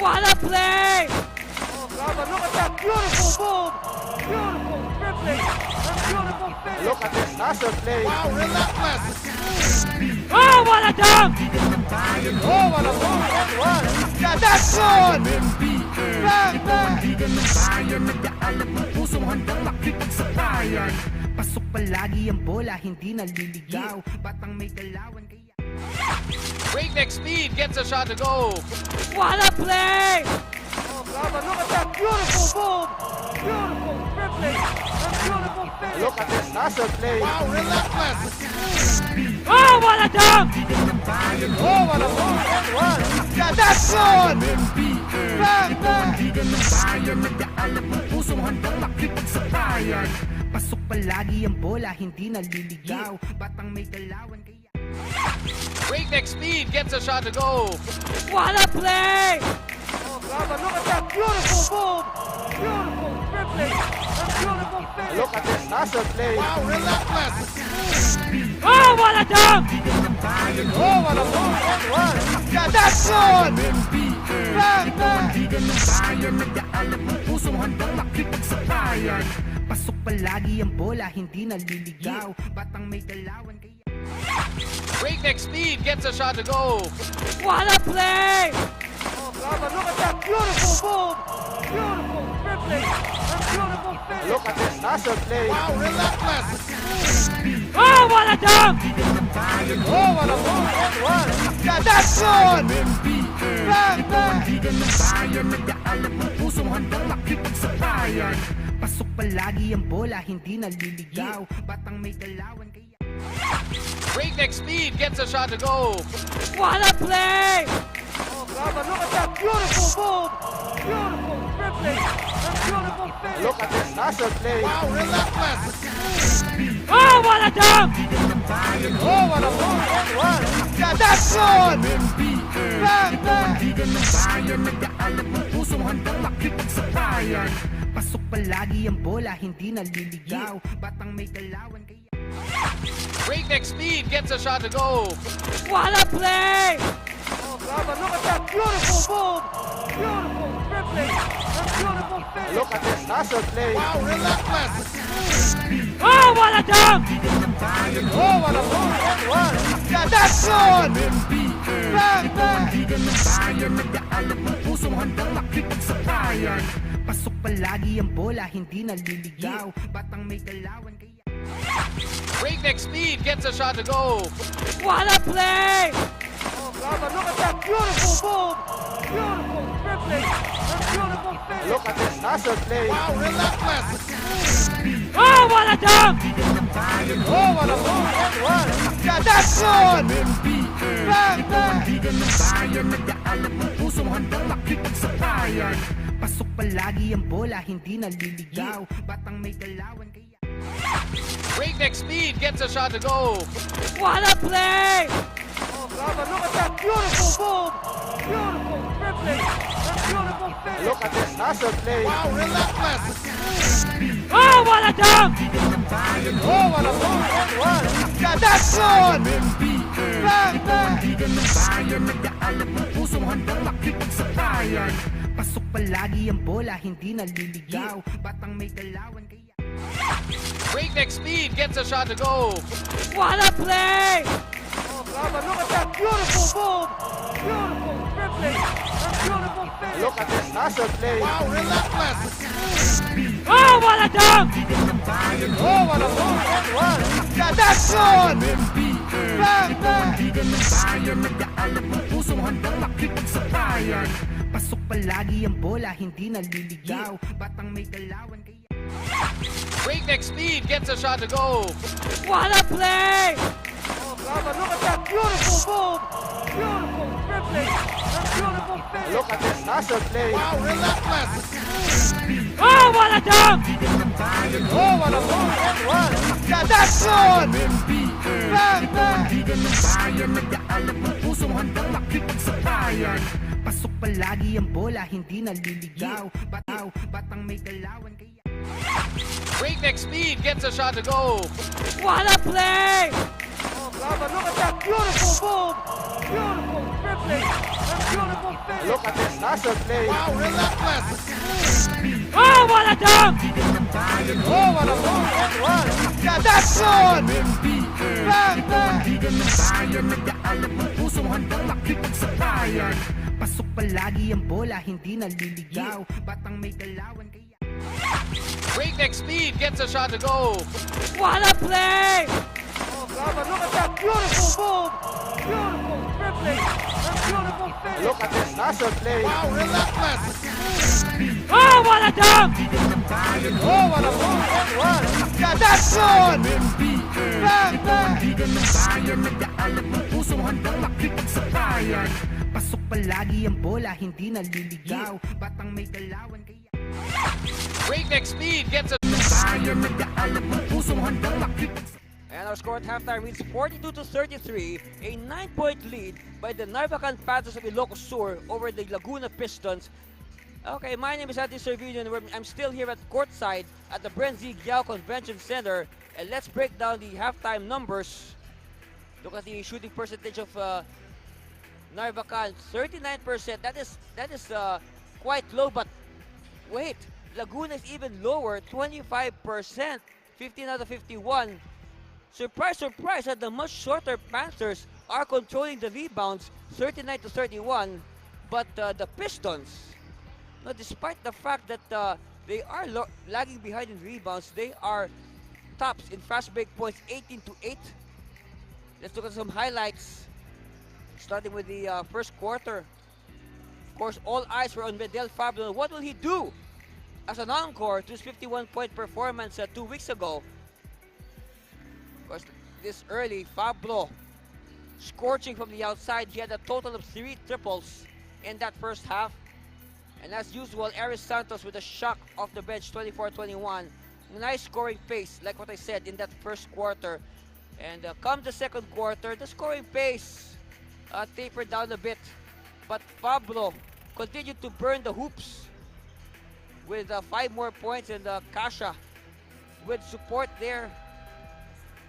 What a play! Oh, God, look at that beautiful move! Beautiful dribbling! And beautiful finish! Look at this hustle play. Wow, relentless! Oh, what a dunk! Oh, what a move and one. Yeah, that's good! Bang, bang! Pasok palagi ang bola, hindi naliligaw. Batang may galawan kaya. Breakneck speed gets a shot to go. What a play! Oh, God, look at that beautiful move! Beautiful dribbling! And beautiful finish! Look at this hustle play. Wow, relentless! Oh, what a dunk! Oh, what a move and one. Yeah, that's good! Bang, bang! Pasok palagi ang bola, hindi naliligaw. Batang may galawan kaya. Breakneck speed gets a shot to go. What a play! Oh, God, look at that beautiful move! Beautiful dribbling! And beautiful finish! Look at this hustle play. Wow, relentless! Oh, what a dunk! Oh, what a move and one. Yeah, that's good! Bang, bang! Pasok palagi ang bola, hindi naliligaw. Batang may galawan kaya. Breakneck speed gets a shot to go. What a play! Oh, God, look at that beautiful move! Beautiful dribbling! And beautiful finish! Look at this hustle play. Wow, relentless! Oh, what a dunk! Oh, what a move and one. Yeah, that's good! Bang, bang! Pasok palagi ang bola, hindi naliligaw. Batang may galawan kaya. Breakneck speed gets a shot to go. What a play! Oh, God, look at that beautiful move! Beautiful dribbling! And beautiful finish! Look at this hustle play. Wow, relentless! Oh, what a dunk! Oh, what a move and one. Yeah, that's good! Bang, bang! Pasok palagi ang bola, hindi naliligaw. Batang may galawan kaya. Breakneck speed gets a shot to go. What a play! Oh, God, look at that beautiful move! Beautiful dribbling! And beautiful finish! Look at this hustle play. Wow, relentless! Oh, what a dunk! Oh, what a move and one. Yeah, that's good! Bang, bang! pusong handang makipagsakayan. Pasok palagi ang bola, hindi naliligaw. Batang may galawan kaya Breakneck speed gets a shot to go. What a play! Oh, brother, look at that beautiful move. Beautiful dribbling. And beautiful finish. Look at this hustle play. Wow, relentless. Oh, what a dunk! Oh, what a move. And one. Yeah, that's good. Bang, bang. Bigan ng bayan, nag-aalap ng pusong handang makipagsakayan. Pasok palagi ang bola, hindi naliligaw. Batang may galawan kaya Breakneck speed gets a shot to go. What a play! Oh, brother, look at that beautiful move. Beautiful dribbling. And beautiful finish. Look at this hustle play. Wow, relentless. Oh, what a dunk! Oh, what a move. And one. Yeah, that's good. Bang, bang. Bigan ng bayan, nag-aalap ng pusong handang makipagsakayan. Pasok palagi ang bola, hindi naliligaw. Batang may galawan kaya Breakneck speed gets a shot to go. What a play! Oh, brother, look at that beautiful move. Beautiful dribbling. And beautiful finish. Look at this hustle play. Wow, relentless. Oh, what a dunk! Oh, what a move. And one. Yeah, that's good. Bang, bang. Bigan ng bayan, nag-aalap ng pusong handang makipagsakayan. Pasok palagi ang bola, hindi naliligaw. Batang may galawan kaya Breakneck speed gets a shot to go. What a play! Oh, brother, look at that beautiful move. Beautiful dribbling. And beautiful finish. Look at this hustle play. Wow, relentless. Oh, what a dunk! Oh, what a move. And one. Yeah, that's good. Bang, bang. Bigan ng bayan, nag-aalap ng pusong handang makipagsakayan. Pasok palagi ang bola, hindi naliligaw. Batang may galawan kaya Breakneck speed gets a shot to go. What a play! Oh, brother, look at that beautiful move. Beautiful dribbling. And beautiful finish. Look at this hustle play. Wow, relentless. Oh, what a dunk! Oh, what a move. And one. Yeah, that's good. Bang, bang. Bigan ng bayan, nag-aalap ng pusong handang makipagsakayan. Pasok palagi ang bola, hindi naliligaw. Batang may galawan kaya Breakneck speed gets a shot to go. What a play! Oh, brother, look at that beautiful move. Beautiful dribbling. And beautiful finish. Look at this hustle play. Wow, relentless. Oh, what a dunk! Oh, what a move. And one. Yeah, that's good. Bang, bang. Bigan ng bayan, nag-aalap ng pusong handang makipagsakayan. Pasok palagi ang bola, hindi naliligaw. Batang may galawan kaya Breakneck speed gets a bayan, nag-aalap ng pusong handang makipagsakayan. And our score at halftime reads 42-33, a 9-point lead by the Narvacan Panthers of Ilocos Sur over the Laguna Pistons. Okay, my name is Andy Servino and I'm still here at courtside at the Brenzy Giao Convention Center. And let's break down the halftime numbers. Look at the shooting percentage of Narvacan, 39%. That is quite low, but wait, Laguna is even lower, 25%, 15 out of 51. Surprise, surprise, that the much shorter Panthers are controlling the rebounds, 39-31. But the Pistons, no, despite the fact that they are lagging behind in rebounds, they are tops in fast break points, 18-8. Let's look at some highlights, starting with the first quarter. Of course, all eyes were on Medel Fabio. What will he do as an encore to his 51-point performance 2 weeks ago? Of course, this early, Fabio scorching from the outside. He had a total of 3 triples in that first half. And as usual, Aris Santos with a shock off the bench, 24-21. Nice scoring pace, like what I said, in that first quarter. And come the second quarter, the scoring pace tapered down a bit. But Pablo continued to burn the hoops with 5 more points, and Kasha with support there.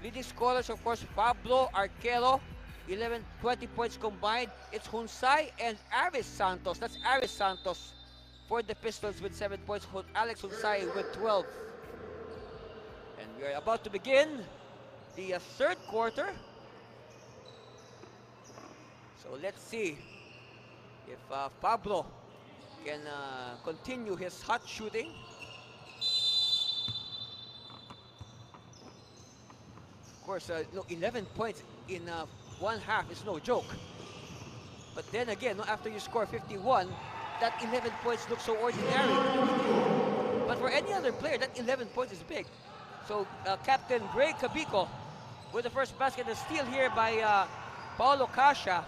Leading scorers, of course, Pablo, Arquero, 11, 20 points combined. It's Hunsay and Aris Santos. That's Aris Santos for the Pistons with 7 points. Alex Hunsay with 12. And we are about to begin the third quarter. So let's see if Pablo can continue his hot shooting. Of course, 11 points in one half is no joke. But then again, after you score 51, that 11 points looks so ordinary. But for any other player, that 11 points is big. So Captain Greg Cabico with the first basket, and steal here by Paulo Casha.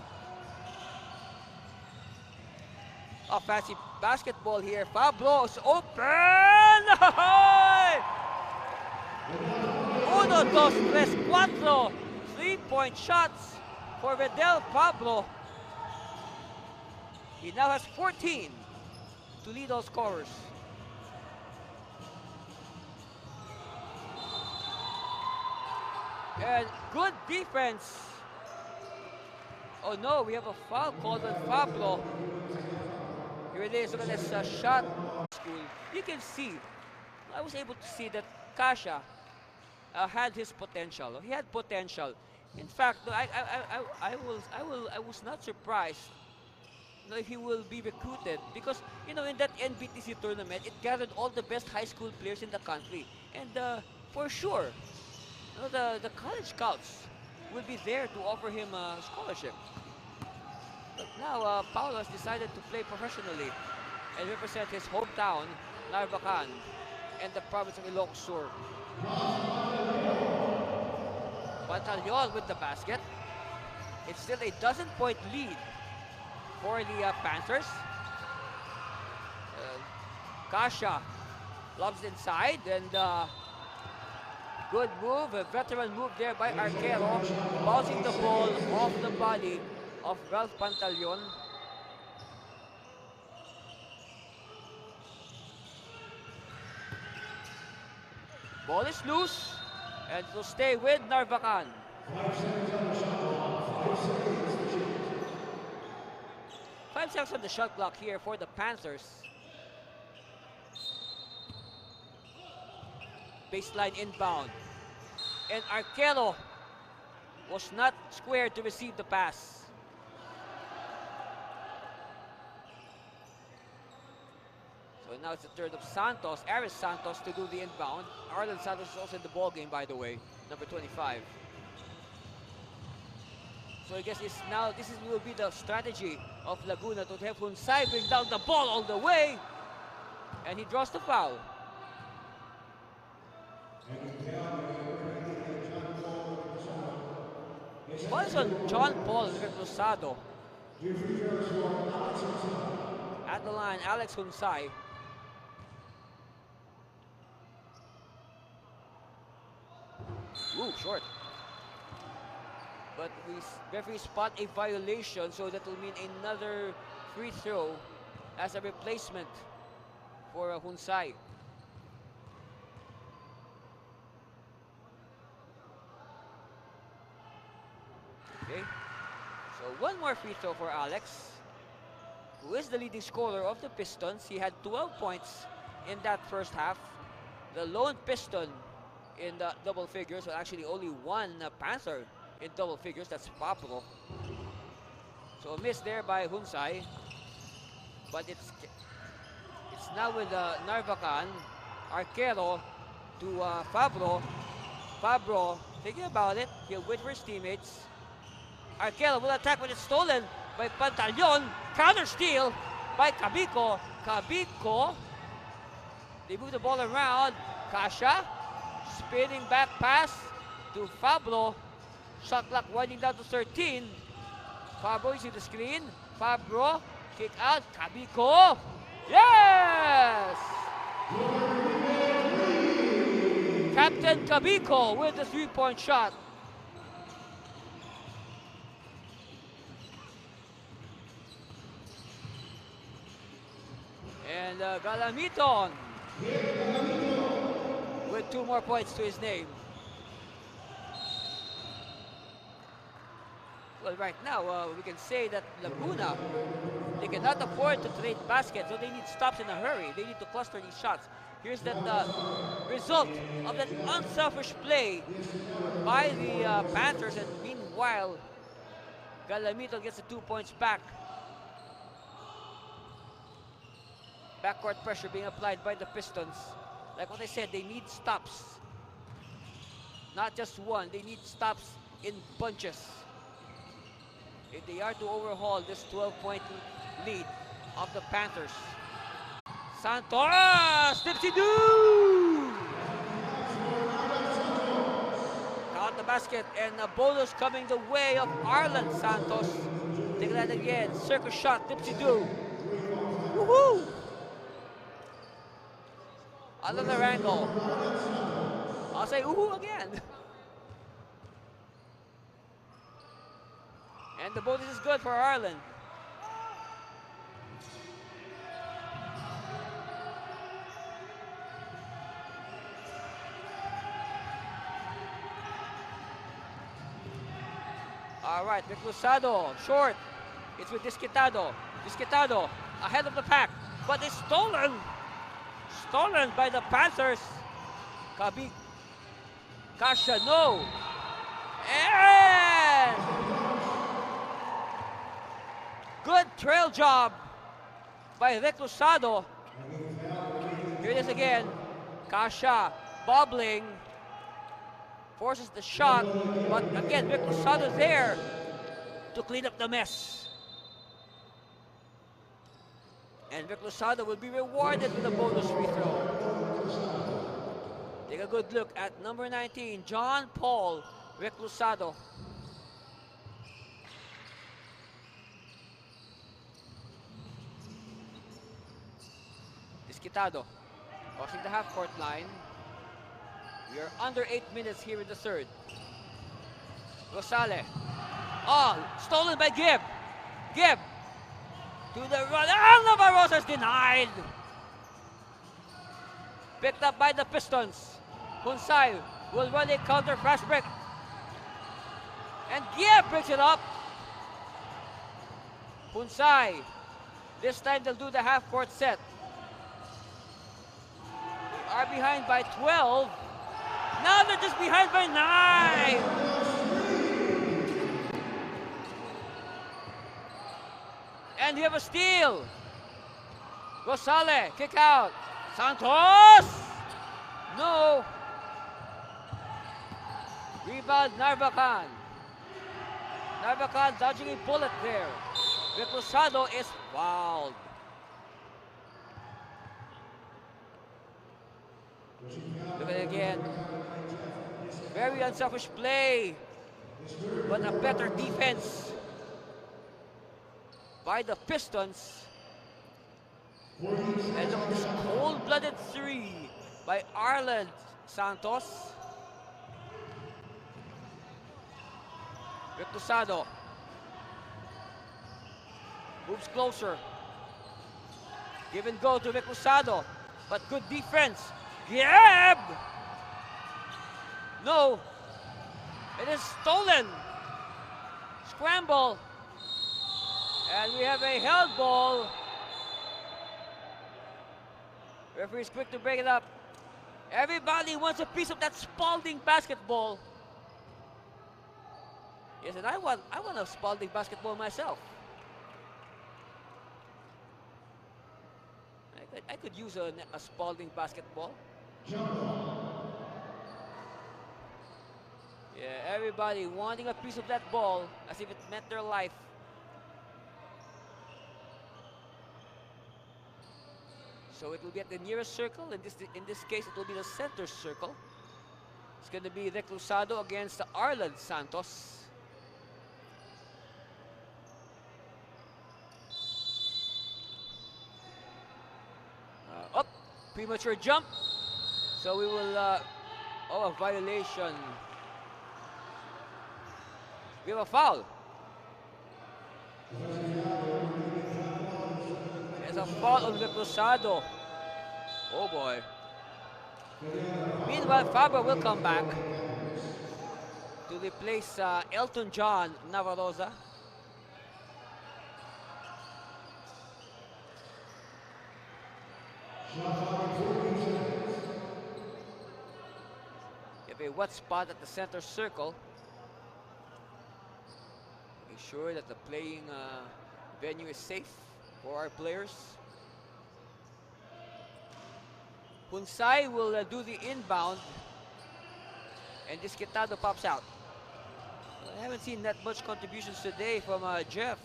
A fancy basketball here. Pablo's open! Uno, dos, tres, cuatro. 3-point shots for Vedel Pablo. He now has 14 to lead all scorers. And good defense. Oh no, we have a foul called on Pablo. Here it is, look at this shot. You can see, I was able to see that Casha had his potential. He had potential. In fact, I was not surprised if he will be recruited, because in that NBTC tournament, it gathered all the best high school players in the country, and for sure, the college scouts will be there to offer him a scholarship. But now Paulo has decided to play professionally and represent his hometown, Narvacan, and the province of Ilocos Sur. Pantalyon with the basket. It's still a dozen-point lead for the Panthers. Casha lobs inside, and good move, a veteran move there by Arquero, bouncing the ball off the body of Ralph Pantalyon. Ball is loose, and it will stay with Narvacan. 5 seconds on the shot clock here for the Panthers. Baseline inbound. And Arquero was not squared to receive the pass. So now it's the turn of Santos, Aris Santos, to do the inbound. Arlen Santos is also in the ball game, by the way, number 25. So I guess this will be the strategy of Laguna to have Hunsai bring down the ball all the way, and he draws the foul. Ball is on John Paul Rosado. At the line, Alex Hunsai. Ooh, short. But referee spot a violation, so that will mean another free throw as a replacement for Hunsai. Okay, so one more free throw for Alex, who is the leading scorer of the Pistons. He had 12 points in that first half. The lone Piston in the double figures, well, actually only one Panther in double figures, that's Pablo. So a miss there by Hunsai, but it's now with Narvacan. Arquero to Pablo. Pablo thinking about it, he'll wait for his teammates. Arquero will attack, but it's stolen by Pantalyon. Counter steal by Cabico. Cabico, they move the ball around. Casha, spinning back pass to Pablo. Shot clock winding down to 13. Pablo using the screen. Pablo, kick out. Cabico. Yes! Captain Cabico with the 3-point shot. And Galamiton with 2 more points to his name. Well, right now, we can say that Laguna, they cannot afford to trade baskets, so they need stops in a hurry. They need to cluster these shots. Here's that result of that unselfish play by the Panthers, and meanwhile, Galamito gets the 2 points back. Backcourt pressure being applied by the Pistons. Like what I said, they need stops. Not just one, they need stops in bunches. If they are to overhaul this 12-point lead of the Panthers. Santos! Dipsy-doo! Count the basket, and a bonus coming the way of Arlen Santos. Take that again. Circus shot, Dipsy-doo. Woohoo! Another angle. I'll say woohoo again. And the bonus is good for Arlen. All right, Reclusado, short. It's with Disquitado. Disquitado ahead of the pack, but it's stolen. Stolen by the Panthers. Kabig. Kasha, no. And good trail job by Reclusado. Here it is again. Kasha bobbling. Forces the shot, but again, Reclusado there to clean up the mess. And Reclusado will be rewarded with a bonus free throw. Take a good look at number 19, John Paul Reclusado. Disquitado crossing the half-court line. We are under 8 minutes here in the third. Rosale. Oh, stolen by Gibb. Gibb to the run. Navarro's denied. Picked up by the Pistons. Hunsay will run a counter fast break. And Gibb breaks it up. Hunsay. This time they'll do the half-court set. They are behind by 12. Now they're just behind by 9. And we have a steal. Rosale, kick out. Santos! No. Rebound, Narvacan. Narvacan dodging a bullet there. Reclusado is fouled. Look at it again. Very unselfish play, but a better defense by the Pistons. And look at this cold-blooded three by Arlen Santos. Reclusado moves closer. Give and go to Reclusado, but good defense. Gibb! No, it is stolen. Scramble. And we have a held ball. Referee's quick to break it up. Everybody wants a piece of that Spalding basketball. Yes, and I want a Spalding basketball myself. I could use a Spalding basketball. Yeah, everybody wanting a piece of that ball as if it meant their life. So it will be at the nearest circle. In this case, it will be the center circle. It's going to be Reclusado against Arlen Santos. Up, premature jump. So we will, oh, a violation. We have a foul. There's a foul on Reclusado. Oh boy. Meanwhile, Fabra will come back to replace Elton John Navarroza. You have a wet spot at the center circle. Make sure that the playing venue is safe for our players. Hunsai will do the inbound. And Disquitado pops out. I haven't seen that much contributions today from Jeff.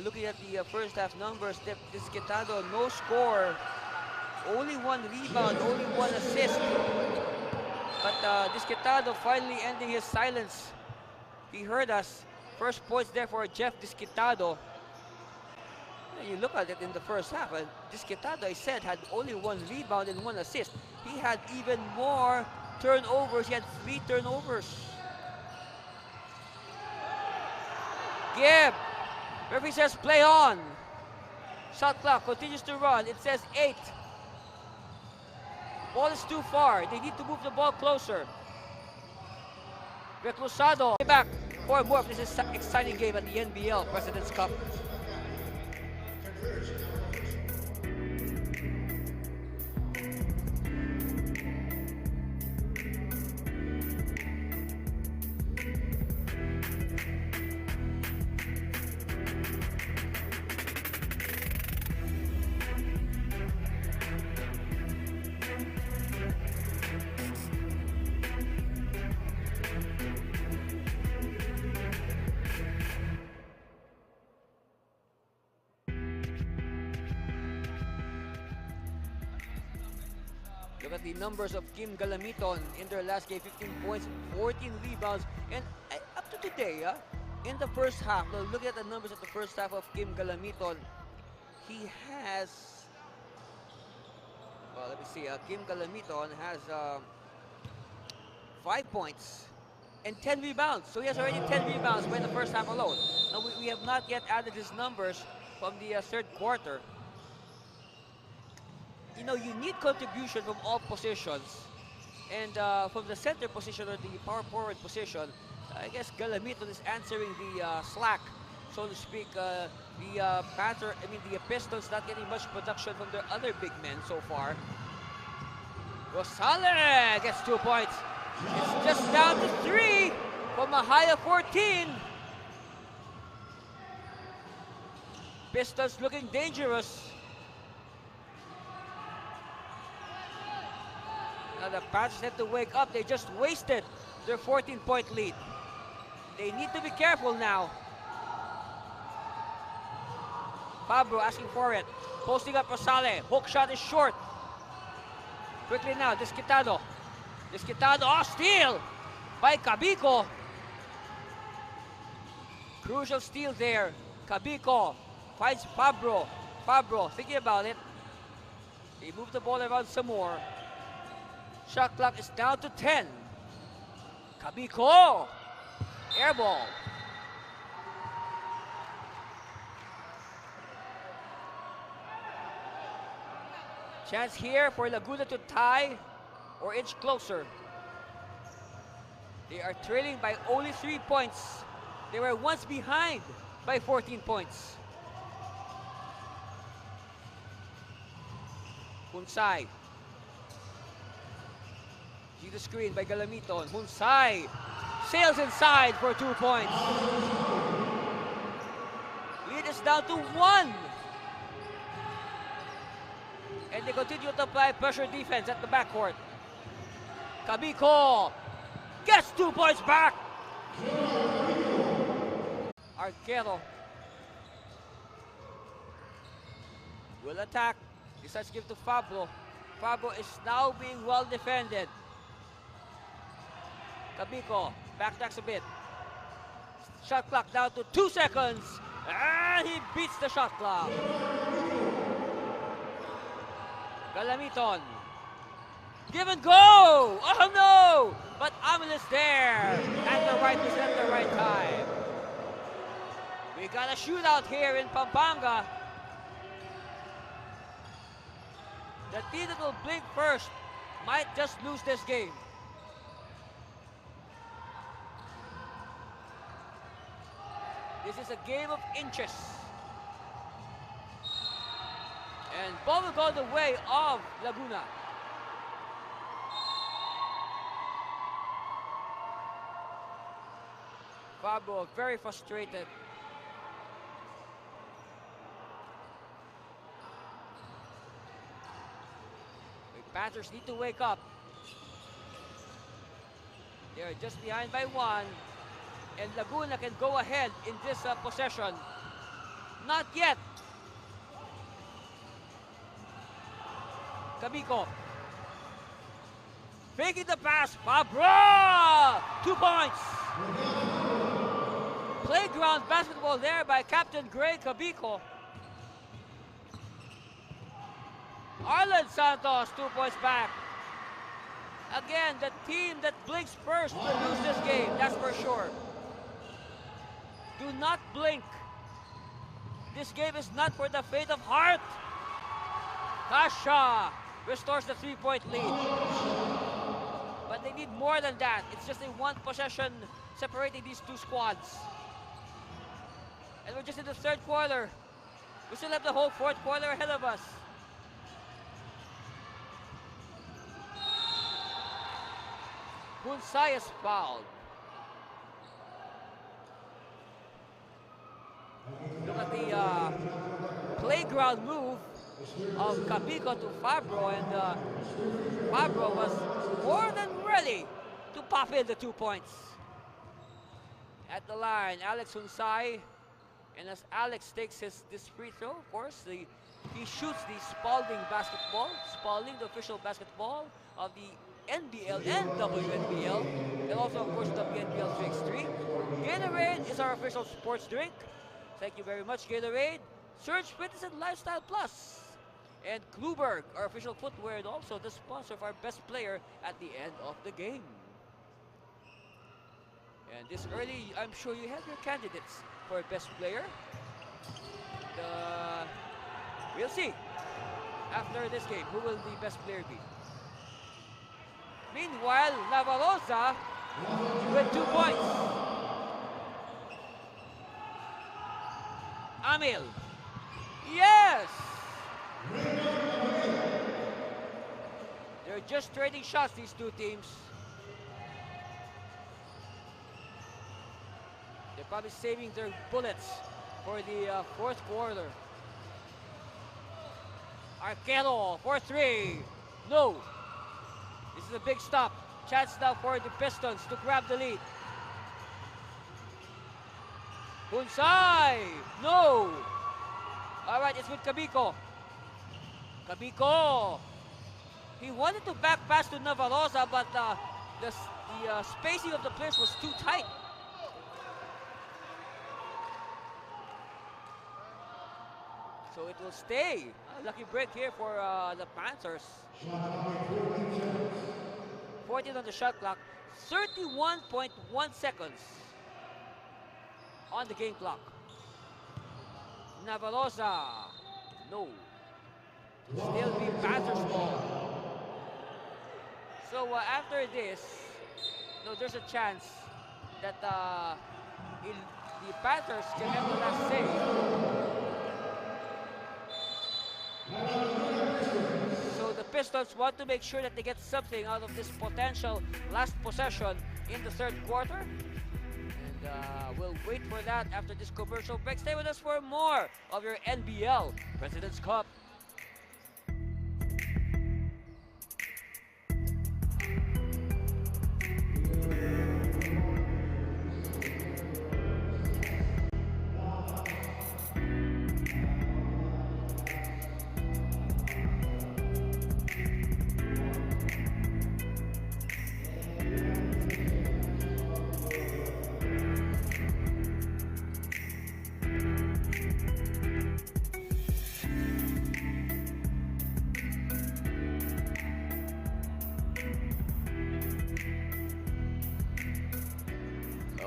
Looking at the first half numbers, Disquitado, no score. Only 1 rebound, only 1 assist. But Disquitado finally ending his silence. He heard us. First points there for Jeff Disquitado. You look at it in the first half, Disquitado, I said, had only 1 rebound and 1 assist. He had even more turnovers. He had 3 turnovers. Gibb. Referee says play on. Shot clock continues to run. It says 8. Ball is too far. They need to move the ball closer. Reclusado back for more of this exciting game at the NBL President's Cup. Look at the numbers of Kim Galamiton in their last game. 15 points, 14 rebounds. And up to today, in the first half, now look at the numbers of the first half of Kim Galamiton. He has, well, let me see. Kim Galamiton has 5 points and 10 rebounds. So he has already 10 rebounds by the first half alone. Now we have not yet added his numbers from the third quarter. You know, you need contribution from all positions. And from the center position or the power forward position, I guess Galamiton is answering the slack, so to speak. The Pistons not getting much production from their other big men so far. Rosales gets 2 points. It's just down to 3 from a high of 14. Pistons looking dangerous. Now the Panthers have to wake up. They just wasted their 14-point lead. They need to be careful now. Fabro asking for it. Posting up Rosales. Hook shot is short. Quickly now, Disquitado. Disquitado, steal by Cabico. Crucial steal there. Cabico finds Fabro. Fabro thinking about it. He moved the ball around some more. Shot clock is down to 10. Cabico. Air ball. Chance here for Laguna to tie or inch closer. They are trailing by only 3 points. They were once behind by 14 points. Hunsai. See the screen by Galamiton. Hunsai sails inside for 2 points. Lead is down to 1. And they continue to apply pressure defense at the backcourt. Cabico gets 2 points back. Arquero will attack. Decides to give to Fabro. Fabro is now being well defended. Cabico backtracks a bit. Shot clock down to 2 seconds. And he beats the shot clock. Galamiton. Give and go! Oh no! But Amel is there at the right place at the right time. We got a shootout here in Pampanga. The team that will blink first might just lose this game. This is a game of inches. And ball will go the way of Laguna. Fabro very frustrated. Panthers need to wake up. They're just behind by 1. And Laguna can go ahead in this possession. Not yet. Kabiko. Faking the pass. Fabra! 2 points. Playground basketball there by Captain Gray Kabiko. Arlen Santos, 2 points back. Again, the team that blinks first will lose this game, that's for sure. Do not blink. This game is not for the faint of heart. Kasha restores the 3-point lead. But they need more than that. It's just a 1 possession separating these 2 squads. And we're just in the 3rd quarter. We still have the whole 4th quarter ahead of us. Hunsai is fouled. Look at the playground move of Kabiko to Fabro, and Fabro was more than ready to pop in the 2 points. At the line, Alex Hunsai, and as Alex takes this free throw, of course, he shoots the Spalding basketball, Spalding, the official basketball of the NBL and WNBL, and also, of course, WNBL drinks 3. Gatorade is our official sports drink. Thank you very much, Gatorade. Surge Fitness and Lifestyle Plus. And Kluberg, our official footwear, and also the sponsor of our best player at the end of the game. And this early, I'm sure you have your candidates for best player. We'll see after this game who will the best player be. Meanwhile, Navarosa with 2 points. Amil. Yes! They're just trading shots, these 2 teams. They're probably saving their bullets for the 4th quarter. Arquero for 3. No. This is a big stop. Chance now for the Pistons to grab the lead. Hunsai! No! Alright, it's with Kabiko. Kabiko! He wanted to back pass to Navarosa, but the spacing of the players was too tight. So it will stay. A lucky break here for the Panthers. 14 on the shot clock. 31.1 seconds on the game clock. Navarosa. No. Still be Panthers ball. So after this, no, there's a chance that the Panthers can have the last save. So the Pistons want to make sure that they get something out of this potential last possession in the 3rd quarter. And we'll wait for that after this commercial break. Stay with us for more of your NBL President's Cup.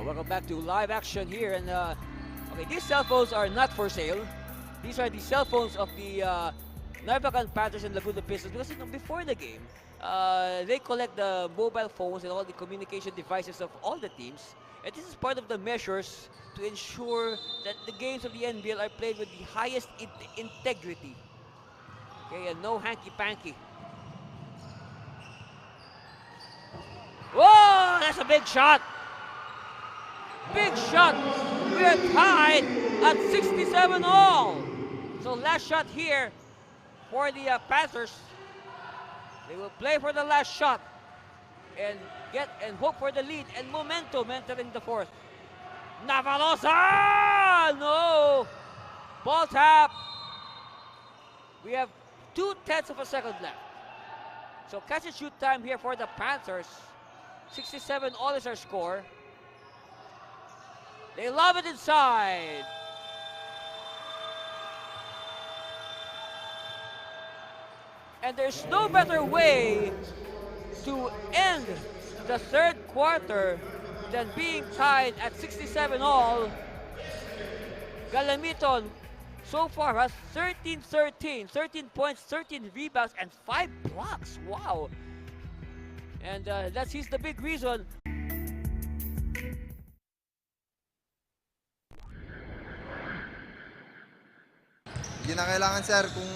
Welcome back to live action here, and okay, these cell phones are not for sale. These are the cell phones of the Narvacan Panthers and Laguna Pistons, because before the game, they collect the mobile phones and all the communication devices of all the teams, and this is part of the measures to ensure that the games of the NBL are played with the highest integrity. Okay, and no hanky-panky. Whoa, that's a big shot! Big shot. We are tied at 67 all. So last shot here for the Panthers. They will play for the last shot and hope for the lead and momentum entering the fourth. Navalosa! No! Ball tap. We have 2/10 of a second left. So catch and shoot time here for the Panthers. 67 all is our score. They lob it inside. And there's no better way to end the third quarter than being tied at 67 all. Galamiton so far has 13-13, 13 points, 13 rebounds, and 5 blocks. Wow. And he's the big reason. Hindi na kailangan, sir, kung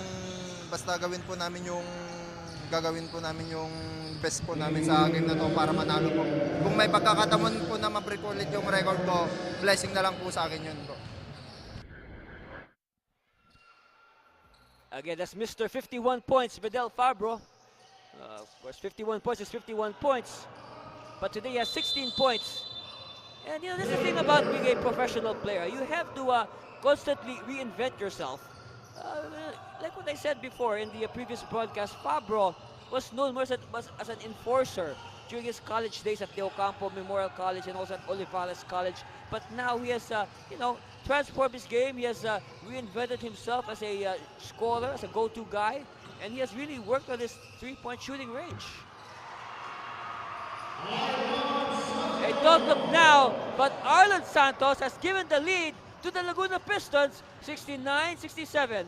basta gagawin po namin yung best po namin sa game na to para manalo po. Kung may pagkakataon po na ma-break ulit yung record ko, blessing na lang po sa akin yun po. Again, that's Mr. 51 points, Vidal Fabro. Of course, 51 points is 51 points. But today he has 16 points. And you know, that's the thing about being a professional player. You have to constantly reinvent yourself. Like what I said before in the previous broadcast, Fabro was known more as an enforcer during his college days at De Ocampo Memorial College and also at Olivares College. But now he has, transformed his game. He has reinvented himself as a scorer, as a go-to guy, and he has really worked on his three-point shooting range. A don't look now, but Arlen Santos has given the lead to the Laguna Pistons, 69-67.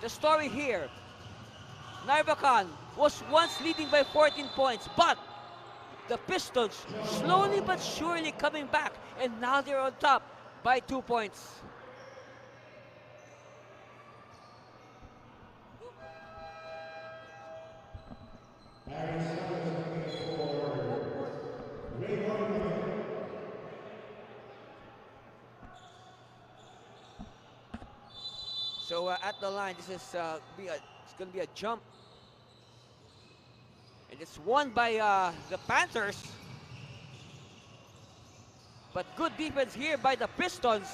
The story here, Narvacan was once leading by 14 points, but the Pistons slowly but surely coming back, and now they're on top by 2 points. So at the line, this is it's going to be a jump. And it's won by the Panthers. But good defense here by the Pistons.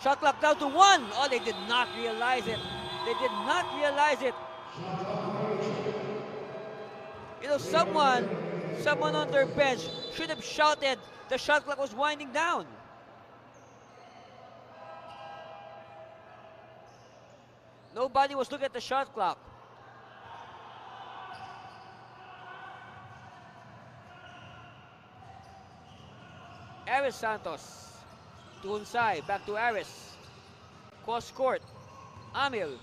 Shot clock down to 1. Oh, they did not realize it. They did not realize it. You know, someone on their bench should have shouted the shot clock was winding down. Nobody was looking at the shot clock. Aris Santos to Hunsay, back to Aris. Cross court. Amil.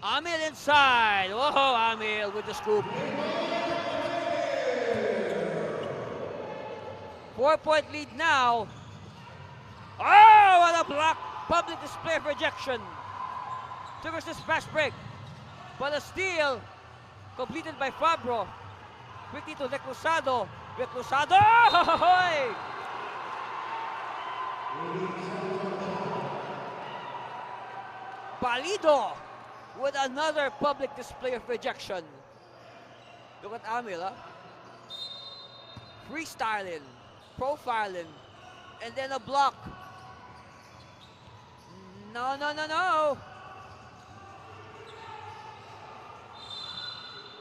Amil inside. Whoa, Amil with the scoop. 4-point lead now. Oh, what a block. Public display of rejection. Took us this fast break. But a steal completed by Fabro. Quickly to Reclusado. Reclusado! Palido with another public display of rejection. Look at Amil, huh? Freestyling, profiling, and then a block. No, no, no, no.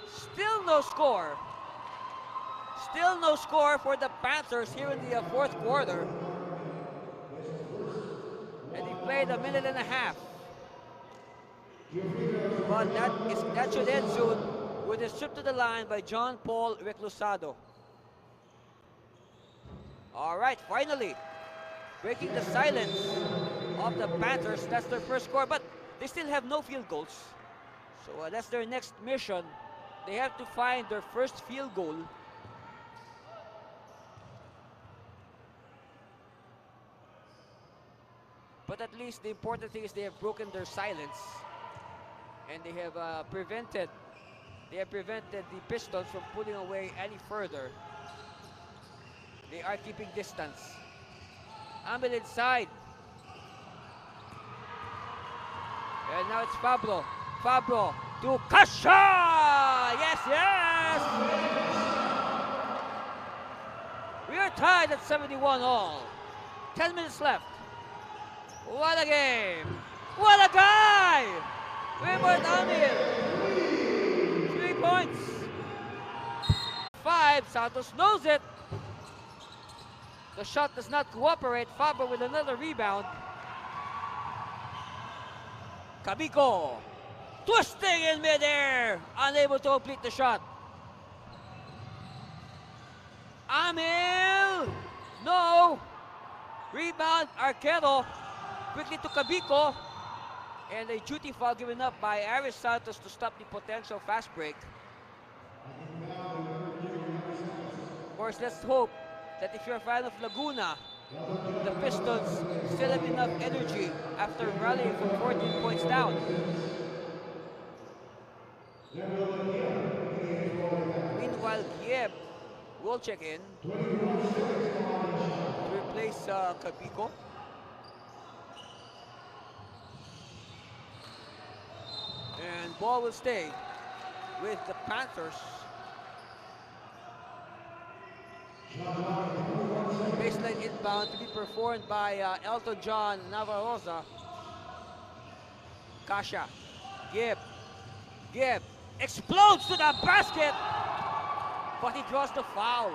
Still no score. Still no score for the Panthers here in the fourth quarter. And he played a minute and a half. But that should end soon with a strip to the line by John Paul Reclusado. All right, finally, breaking the silence of the Panthers. That's their first score, but they still have no field goals. So that's their next mission. They have to find their first field goal. But at least the important thing is they have broken their silence. And they have prevented the Pistons from pulling away any further. They are keeping distance. Amil inside. And now it's Fabro. Fabro to Kasha! Yes, yes! We are tied at 71 all. 10 minutes left. What a game! What a guy! Raymond Amil. 3 points. 5. Santos knows it. The shot does not cooperate. Fabro with another rebound. Kabiko twisting in midair, unable to complete the shot. Amil, no. Rebound, Arquero, quickly to Kabiko. And a duty foul given up by Aris Santos to stop the potential fast break. Of course, let's hope that if you're a fan of Laguna, the Pistons still have enough energy after rallying from 14 points down. Meanwhile, Kiev will check in to replace Kabiko. And ball will stay with the Panthers. Baseline inbound to be performed by Elton John Navarroza. Kasha. Gibb explodes to the basket, but he draws the foul.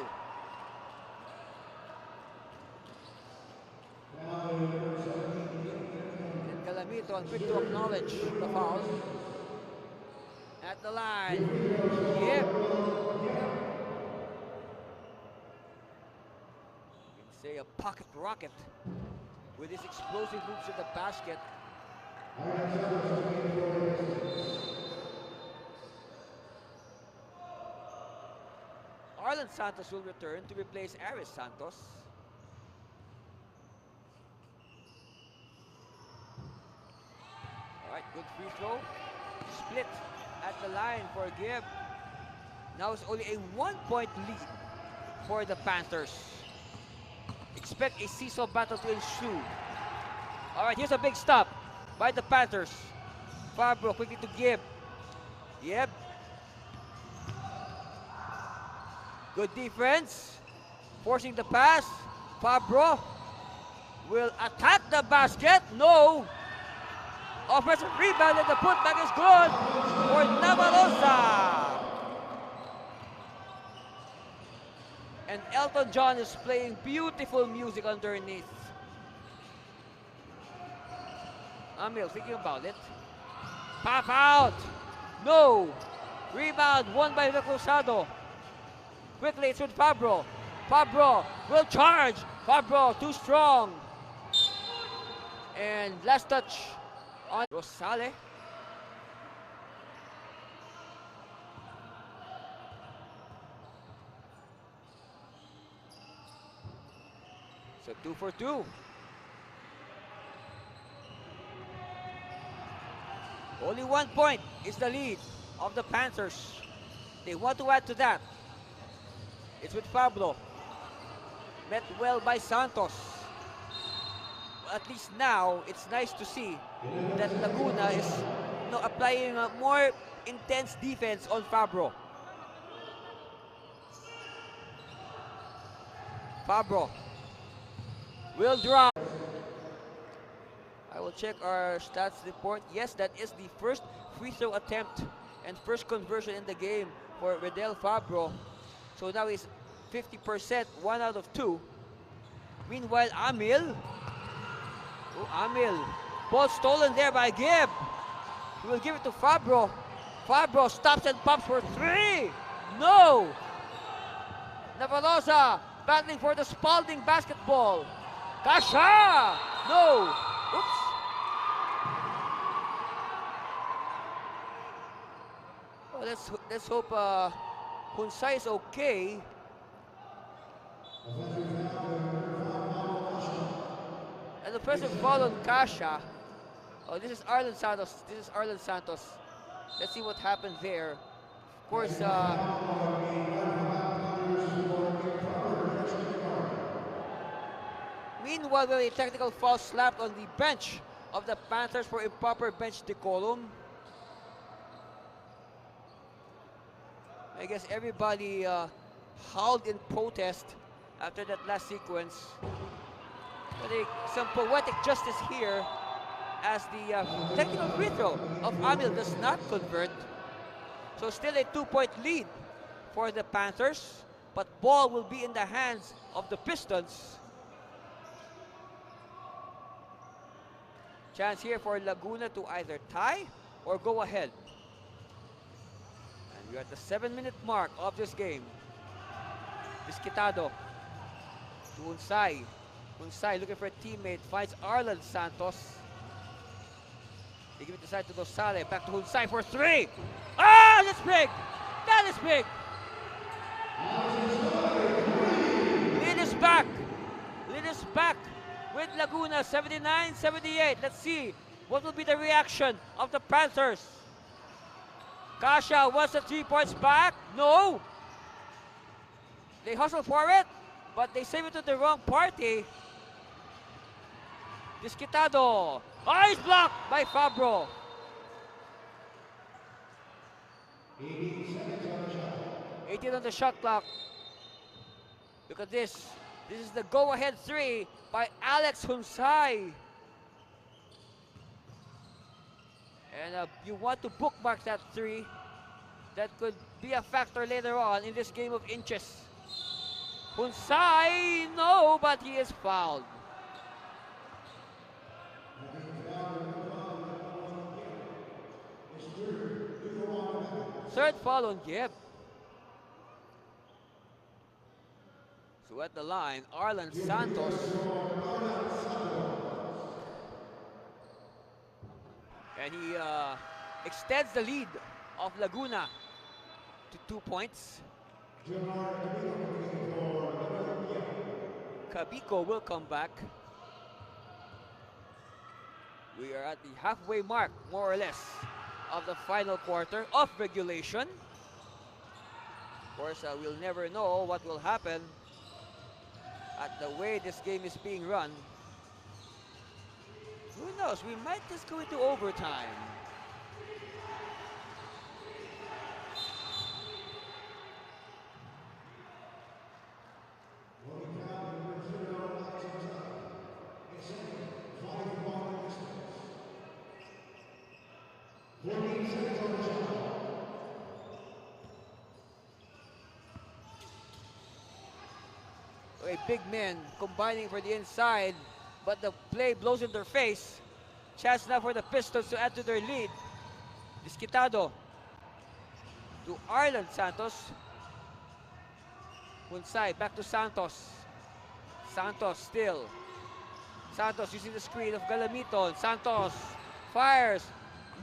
And Calamito quick to acknowledge the foul. At the line, Gibb. Say a pocket rocket with his explosive moves to the basket. Arlen Santos will return to replace Aris Santos. Alright, good free throw. Split at the line for Gibb. Now it's only a 1-point lead for the Panthers. Expect a seesaw battle to ensue. Alright, here's a big stop by the Panthers. Fabro quickly to Gibb. Gibb. Good defense. Forcing the pass. Fabro will attack the basket. No. Offensive rebound and the putback is good for Navarroza. And Elton John is playing beautiful music underneath. Amil thinking about it. Pop out. No. Rebound won by the Cruzado. Quickly it's with Fabro. Fabro will charge. Fabro too strong. And last touch on Rosale. So 2 for 2. Only 1 point is the lead of the Panthers. They want to add to that. It's with Pablo. Met well by Santos. At least now, it's nice to see that Laguna is applying a more intense defense on Fabro. Fabro will drop. I will check our stats report. Yes, that is the first free throw attempt and first conversion in the game for Redel Fabro. So now he's 50%, 1 out of 2. Meanwhile, Amil. Oh, Amil. Ball stolen there by Gibb. He will give it to Fabro. Fabro stops and pops for 3. No. Navarroza battling for the Spalding basketball. Kasha. No. Oops. Oh, let's hope Hunsai is okay. And the person followed Kasha. Oh, this is Arlen Santos. This is Arlen Santos. Let's see what happened there. Of course, meanwhile, a technical foul slapped on the bench of the Panthers for improper bench decorum. I guess everybody howled in protest after that last sequence. But some poetic justice here as the technical free throw of Amil does not convert. So still a 2-point lead for the Panthers, but ball will be in the hands of the Pistons. Chance here for Laguna to either tie or go ahead. And we're at the 7-minute mark of this game. Vizquitado to Unsay. Unsay looking for a teammate, finds Arlan Santos. They give it aside to Dosale, back to Unsay for 3. Ah, that's big! That is big! Lead is back. Lead is back with Laguna, 79-78. Let's see what will be the reaction of the Panthers. Kasha wants the 3 points back. No! They hustle for it, but they save it to the wrong party. Vizquitado. Oh, he's blocked by Fabro. 18 on the shot clock. Look at this. This is the go-ahead 3 by Alex Unsay. And you want to bookmark that 3. That could be a factor later on in this game of inches. Unsay, no, but he is fouled. Third foul on Gibb. So at the line, Arlan Santos. And he extends the lead of Laguna to 2 points. Cabico will come back. We are at the halfway mark, more or less, of the final quarter of regulation. Of course, we'll never know what will happen at the way this game is being run. Who knows? We might just go into overtime. A big man combining for the inside, but the play blows in their face. Chance now for the Pistons to add to their lead. Vizquitado to Arlan Santos. Unsay back to Santos. Santos still. Santos using the screen of Galamiton. Santos fires.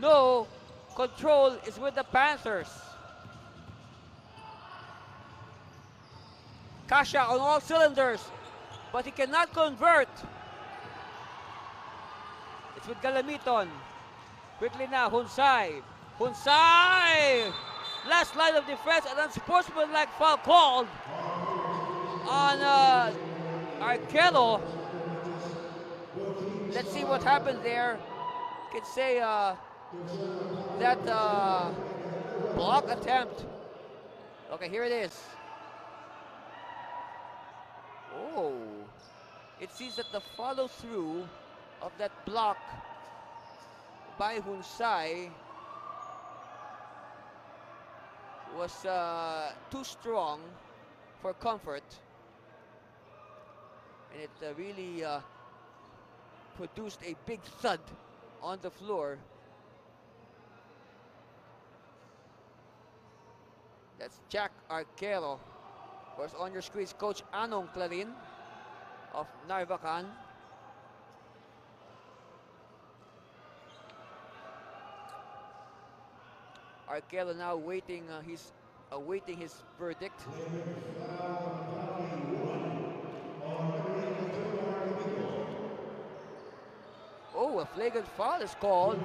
No. Control is with the Panthers. Kasha on all cylinders, but he cannot convert. It's with Galamiton. Quickly now, Unsay. Unsay! Last line of defense, an unsportsmanlike foul called on Arquero. Let's see what happened there. You can say that block attempt. Okay, here it is. Oh, it seems that the follow-through of that block by Unsay was too strong for comfort, and it really produced a big thud on the floor. That's Jack Arquero. Of course, on your screens, Coach Anong Clarin of Narvacan. Arquero now awaiting his verdict. Oh, a flagrant foul is called.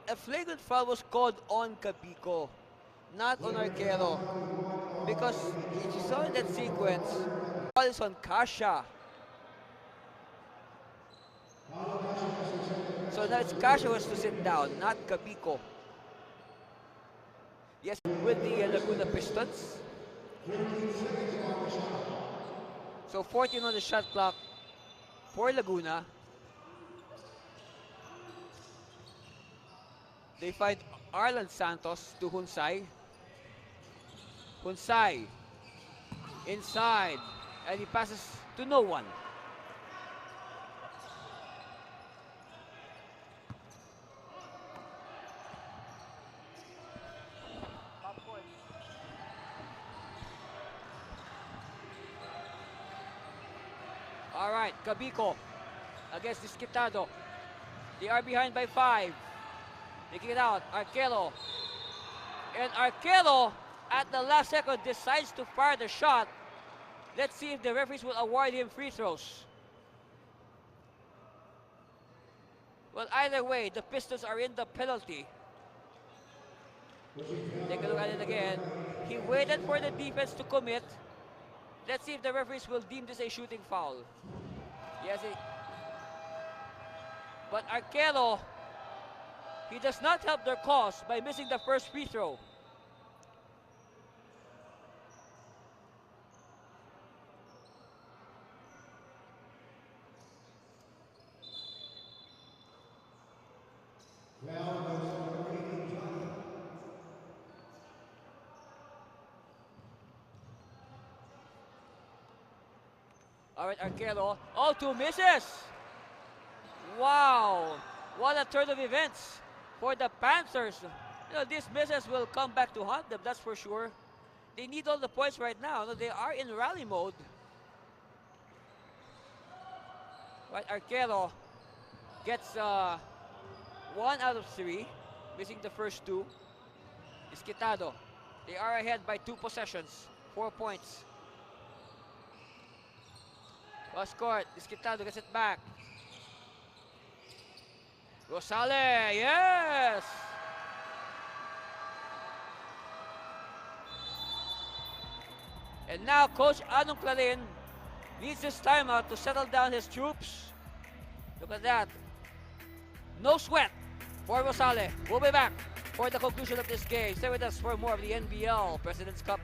A flagrant foul was called on Cabico, not on Arquero, because if you saw in that sequence, foul is on Kasha. So now it's Casio who has to sit down, not Capico. Yes, with the Laguna Pistons. So 14 on the shot clock for Laguna. They find Arlan Santos to Hunsay. Hunsay inside, and he passes to no one. All right, Cabico against Disquitado. They are behind by 5. They kick it out, Arquero. And Arquero, at the last second, decides to fire the shot. Let's see if the referees will award him free throws. Well, either way, the Pistons are in the penalty. Take a look at it again. He waited for the defense to commit. Let's see if the referees will deem this a shooting foul. Yes, but Arquero, he does not help their cause by missing the first free throw. All right, Arquero. All 2 misses. Wow. What a turn of events for the Panthers. You know, these misses will come back to haunt them, that's for sure. They need all the points right now. They are in rally mode. Right, Arquero gets 1 out of 3, missing the first 2. Disquitado. They are ahead by 2 possessions, 4 points. Cross court, Disquitado gets it back. Rosale, yes! And now Coach Anong Clarin needs his timeout to settle down his troops. Look at that. No sweat for Rosale. We'll be back for the conclusion of this game. Stay with us for more of the NBL President's Cup.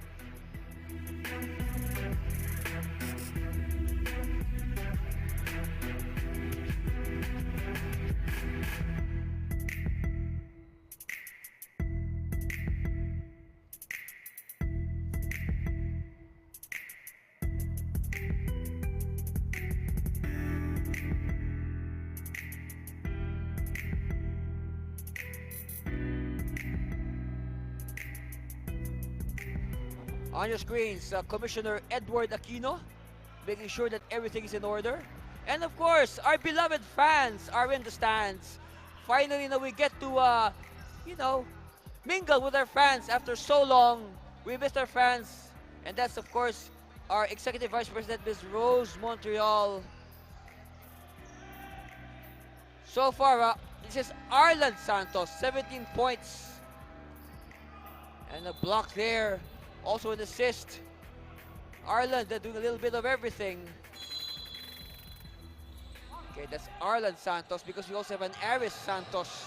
On your screens, Commissioner Edward Aquino, making sure that everything is in order. And of course, our beloved fans are in the stands. Finally, now we get to, mingle with our fans after so long. We missed our fans. And that's, of course, our Executive Vice President, Ms. Rose Montreal. So far, this is Arlan Santos, 17 points. And a block there. Also an assist. Arlan, they're doing a little bit of everything. Okay, that's Arlan Santos because we also have an Aris Santos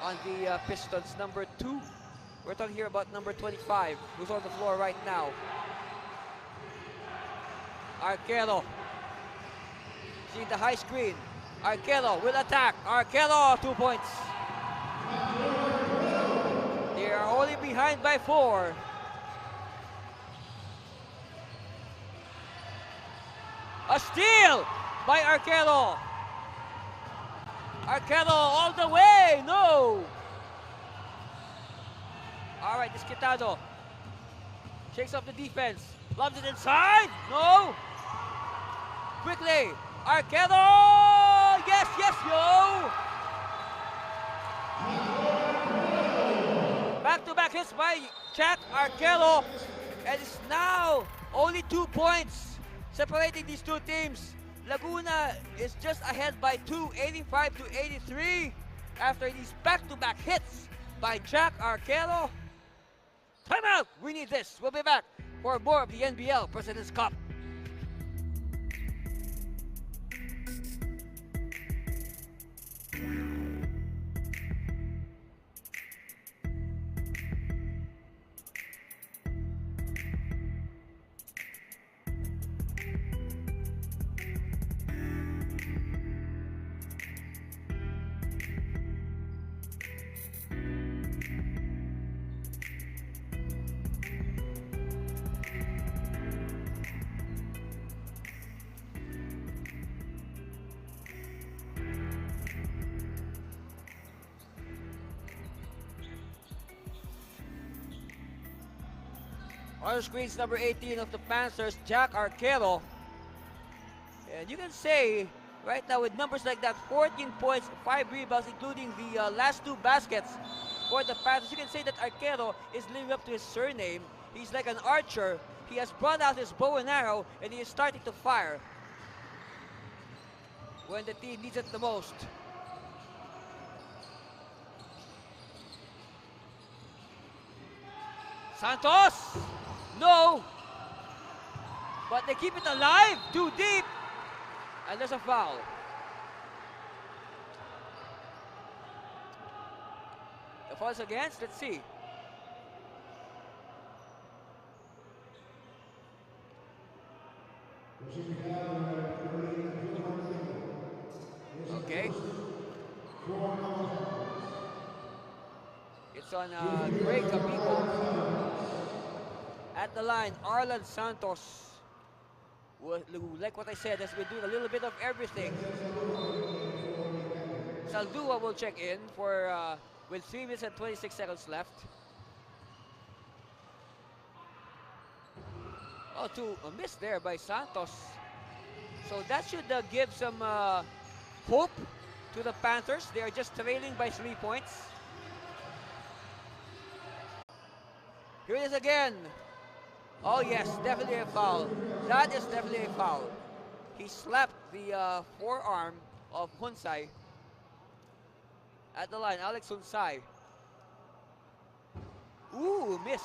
on the Pistons, number 2. We're talking here about number 25, who's on the floor right now. Arquero. See the high screen. Arquero will attack. Arquero, 2 points. They are only behind by 4. A steal by Arquero. Arquero all the way. No. All right, Disquitado shakes off the defense. Lobs it inside. No. Quickly. Arquero. Yes, yes, yo. Back-to-back hits by Jack Arquero. And it's now only 2 points separating these two teams. Laguna is just ahead by 2, 85 to 83, after these back-to-back hits by Jack Arquero. Timeout! We need this. We'll be back for more of the NBL President's Cup. On the screens, number 18 of the Panthers, Jack Arquero. And you can say, right now with numbers like that, 14 points, 5 rebounds, including the last 2 baskets for the Panthers. You can say that Arquero is living up to his surname. He's like an archer. He has brought out his bow and arrow, and he is starting to fire when the team needs it the most. Santos! No! But they keep it alive, too deep. And there's a foul. The foul's against, let's see. Okay. It's on Greg Amigo. At the line, Arlan Santos. Like what I said, has been doing a little bit of everything. Saldua will check in for with 3 minutes and 26 seconds left. Oh, to a miss there by Santos. So that should give some hope to the Panthers. They are just trailing by 3 points. Here it is again. Oh yes, definitely a foul. That is definitely a foul. He slapped the forearm of Hunsai. At the line, Alex Hunsai. Ooh, miss.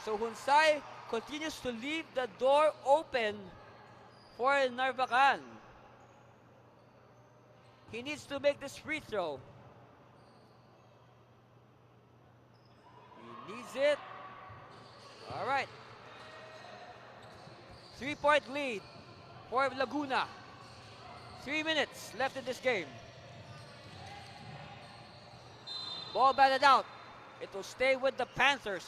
So Hunsai continues to leave the door open for Narvacan. He needs to make this free throw. He needs it. All right. 3-point lead for Laguna. 3 minutes left in this game. Ball batted out. It will stay with the Panthers.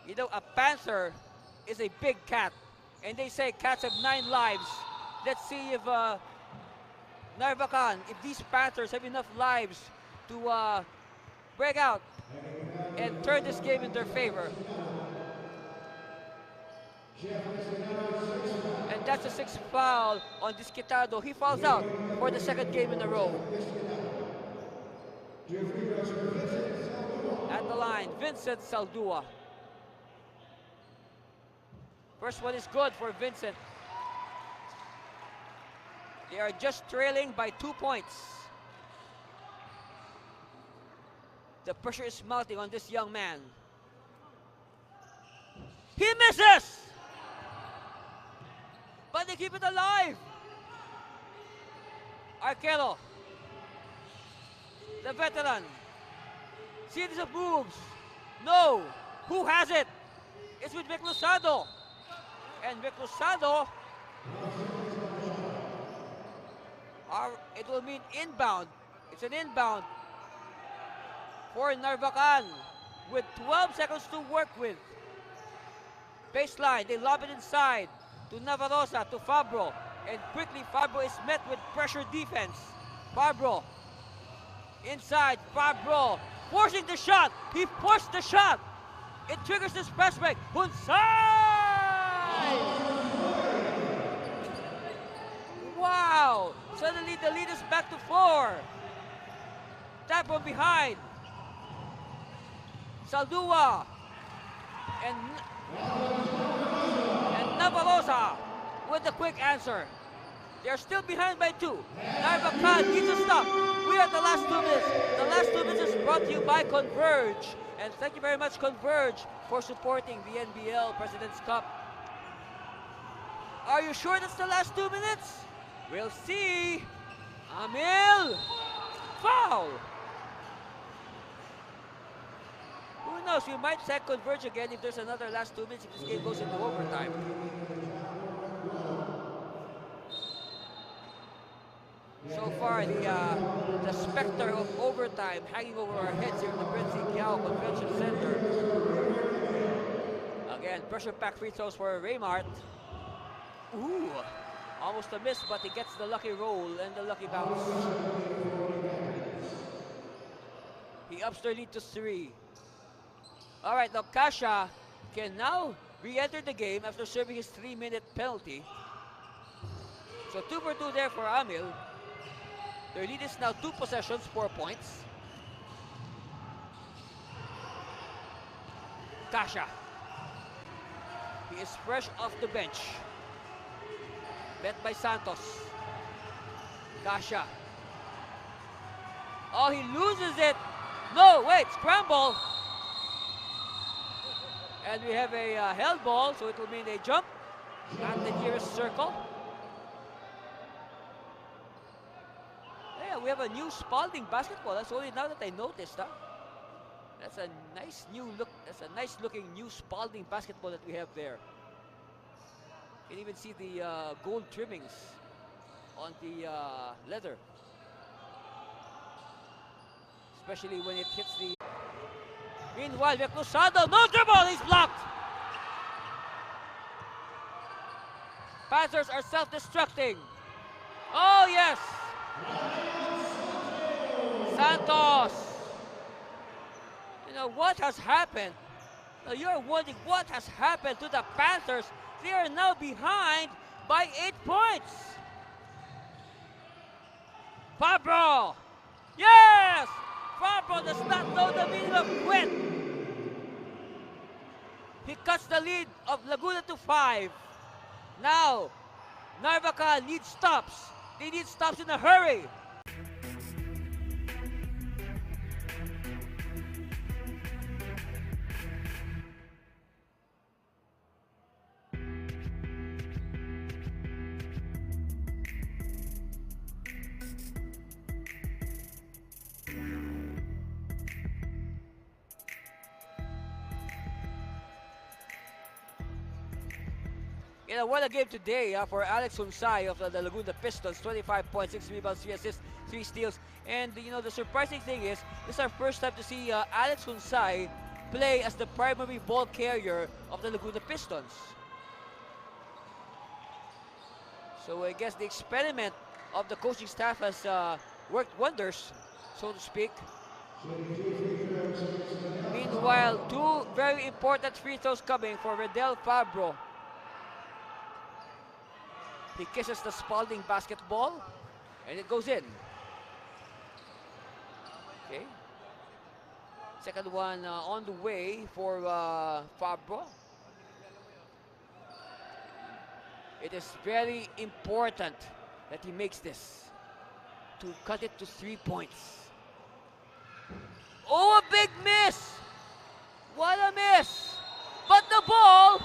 You know, a panther is a big cat. And they say cats have 9 lives. Let's see if Narvacan, if these Panthers have enough lives to break out and turn this game in their favor. And that's a 6th foul on Disquitado. He fouls out for the 2nd game in a row. At the line, Vincent Saldua. First one is good for Vincent. They are just trailing by 2 points. The pressure is mounting on this young man. He misses! But they keep it alive. Arquero, the veteran. Series of moves. No. Who has it? It's with Vic Losado. And Vic Losado, it will mean inbound. It's an inbound for Narvacan with 12 seconds to work with. Baseline, they lob it inside to Navarroza, to Fabro. And quickly Fabro is met with pressure defense. Fabro, inside, Fabro, forcing the shot. He forced the shot. It triggers this press break. Wow! Suddenly the lead is back to 4. Tap from behind. Saldua and Navarroza with the quick answer. They're still behind by 2. Narvacan needs to stop. We are at the last 2 minutes. The last 2 minutes is brought to you by Converge. And thank you very much, Converge, for supporting the NBL President's Cup. Are you sure that's the last 2 minutes? We'll see. Amil. Foul. Who knows? We might set Converge again if there's another last 2 minutes if this game goes into overtime. So far, the specter of overtime hanging over our heads here in the Prince Kiao Convention Center. Again, pressure pack free throws for Raymart. Ooh, almost a miss, but he gets the lucky roll and the lucky bounce. ups their lead to 3. All right, now Kasha can now re-enter the game after serving his 3-minute penalty. So 2 for 2 there for Amil. Their lead is now 2 possessions, 4 points. Kasha. He is fresh off the bench. Bet by Santos. Kasha. Oh, he loses it. No, wait, scramble. And we have a held ball, so it will mean a jump at the nearest circle. Yeah, we have a new Spalding basketball. That's only now that I noticed, huh? That's a nice new look. That's a nice looking new Spalding basketball that we have there. You can even see the gold trimmings on the leather. Especially when it hits the... Meanwhile, Cruzado, no dribble, he's blocked! Panthers are self-destructing. Oh, yes! Santos! You know, what has happened? Now, you're wondering what has happened to the Panthers. They are now behind by 8 points. Fabro! Yes! Fabro does not know the meaning of quit. He cuts the lead of Laguna to 5. Now, Narvacan needs stops. They need stops in a hurry. You know, what a game today for Alex Hunsay of the Laguna Pistons. 25 points, 6 rebounds, 3 assists, 3 steals. And, you know, the surprising thing is, this is our first time to see Alex Hunsay play as the primary ball carrier of the Laguna Pistons. So I guess the experiment of the coaching staff has worked wonders, so to speak. Meanwhile, 2 very important free throws coming for Redel Fabro. He kisses the Spalding basketball, and it goes in. Okay. Second one on the way for Fabro. It is very important that he makes this to cut it to 3 points. Oh, a big miss! What a miss! But the ball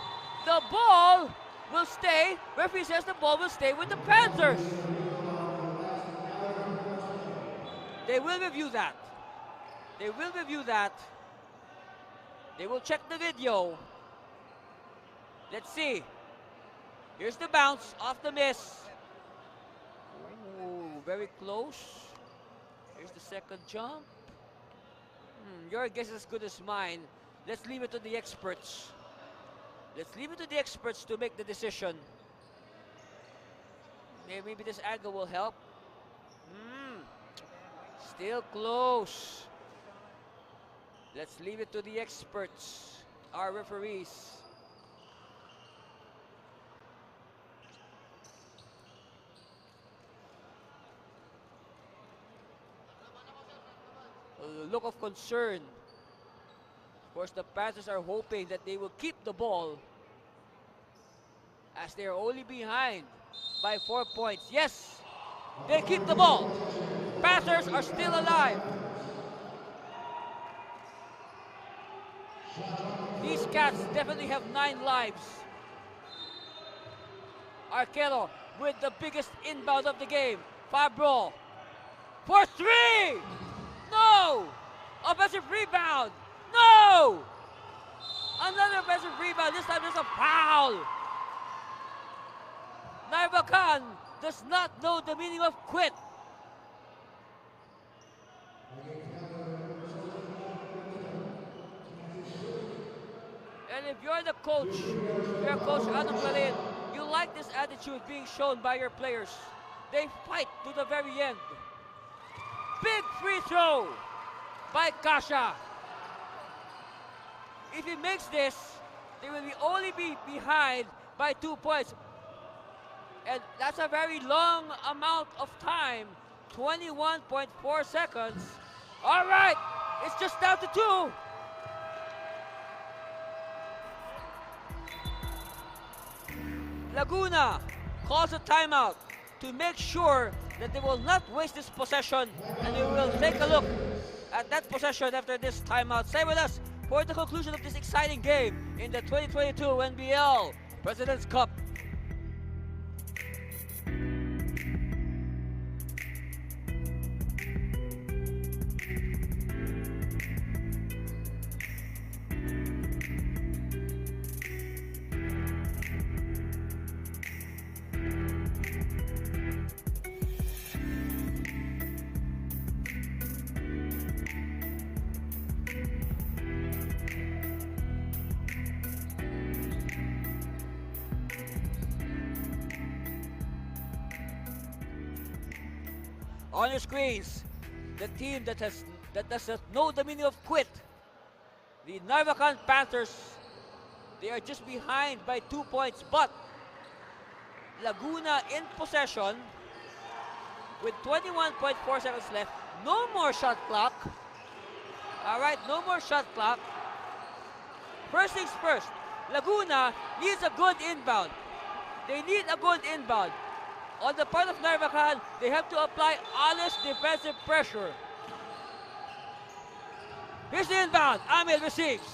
will stay. Referee says the ball will stay with the Panthers. They will review that. They will review that. They will check the video. Let's see. Here's the bounce off the miss. Ooh, very close. Here's the second jump. Your guess is as good as mine. Let's leave it to the experts. Let's leave it to the experts to make the decision. Maybe this angle will help. Still close. Let's leave it to the experts, our referees. A look of concern. Of course, the Panthers are hoping that they will keep the ball as they are only behind by 4 points. Yes, they keep the ball. Panthers are still alive. These cats definitely have 9 lives. Arquero with the biggest inbound of the game. Fabro for 3! No! Offensive rebound! No! Another offensive rebound. This time there's a foul. Narvacan does not know the meaning of quit. And if you're the coach, you're Coach Adam Galin, you like this attitude being shown by your players. They fight to the very end. Big free throw. by Kasha. If he makes this, they will only be behind by 2 points. And that's a very long amount of time, 21.4 seconds. All right, it's just down to 2. Laguna calls a timeout to make sure that they will not waste this possession, and we will take a look at that possession after this timeout. Stay with us for the conclusion of this exciting game in the 2022 NBL President's Cup. On your screens, the team that does not know the meaning of quit, the Narvacan Panthers. They are just behind by 2 points, but Laguna in possession with 21.4 seconds left. No more shot clock. All right, no more shot clock. First things first, Laguna needs a good inbound. They need a good inbound. On the part of Narvacan, they have to apply honest defensive pressure. Here's the inbound. Amil receives.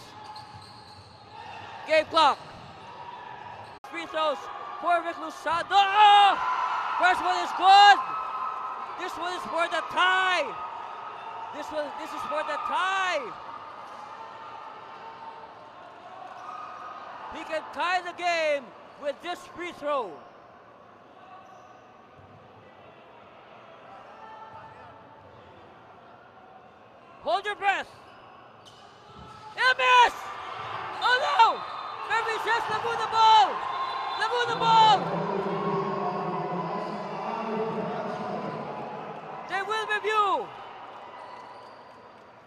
Game clock. Free throws for Reclusado. Oh! First one is good. This one is for the tie. This is for the tie. He can tie the game with this free throw. Hold your breath. And miss! Oh no! Murphy says Laguna ball! Laguna ball! They will review.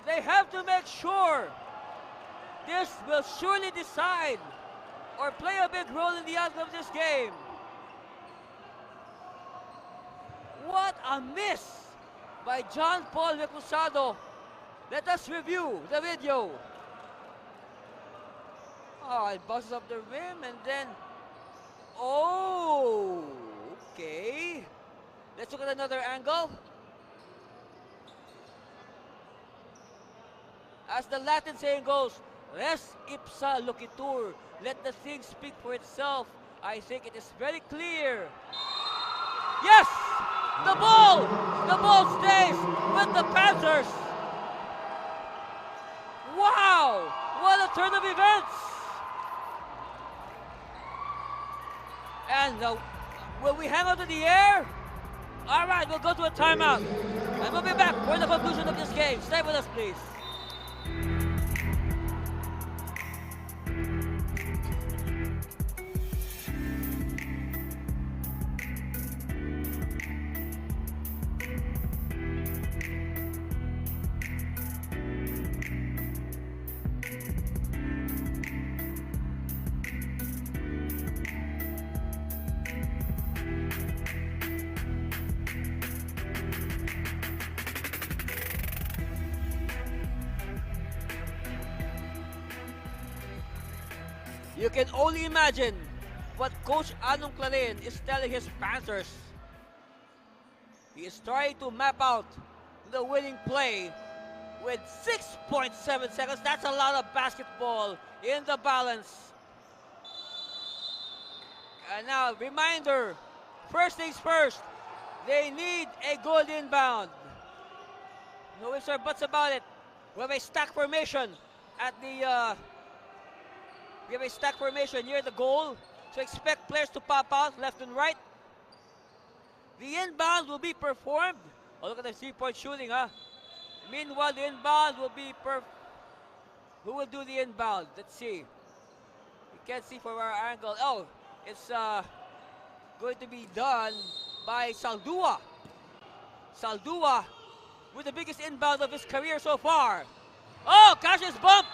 They have to make sure this will surely decide or play a big role in the outcome of this game. What a miss by John Paul Reclusado. Let us review the video. Oh, it bounces up the rim and then... Oh, okay. Let's look at another angle. As the Latin saying goes, res ipsa loquitur. Let the thing speak for itself. I think it is very clear. Yes! The ball stays with the Panthers. Wow! What a turn of events! And will we hang on to the air? All right, we'll go to a timeout. And we'll be back for the conclusion of this game. Stay with us, please. You can only imagine what Coach Anong Clarin is telling his Panthers. He is trying to map out the winning play with 6.7 seconds. That's a lot of basketball in the balance. And now, reminder, first things first, they need a good inbound. No ifs or buts about it. We have a stack formation at the... We have a stack formation near the goal, so expect players to pop out left and right. The inbound will be performed. Oh, look at the three-point shooting, huh? Meanwhile, the inbound will be Who will do the inbound? Let's see. We can't see from our angle. Oh, it's going to be done by Saldua. Saldua with the biggest inbound of his career so far. Oh, Cash's bump!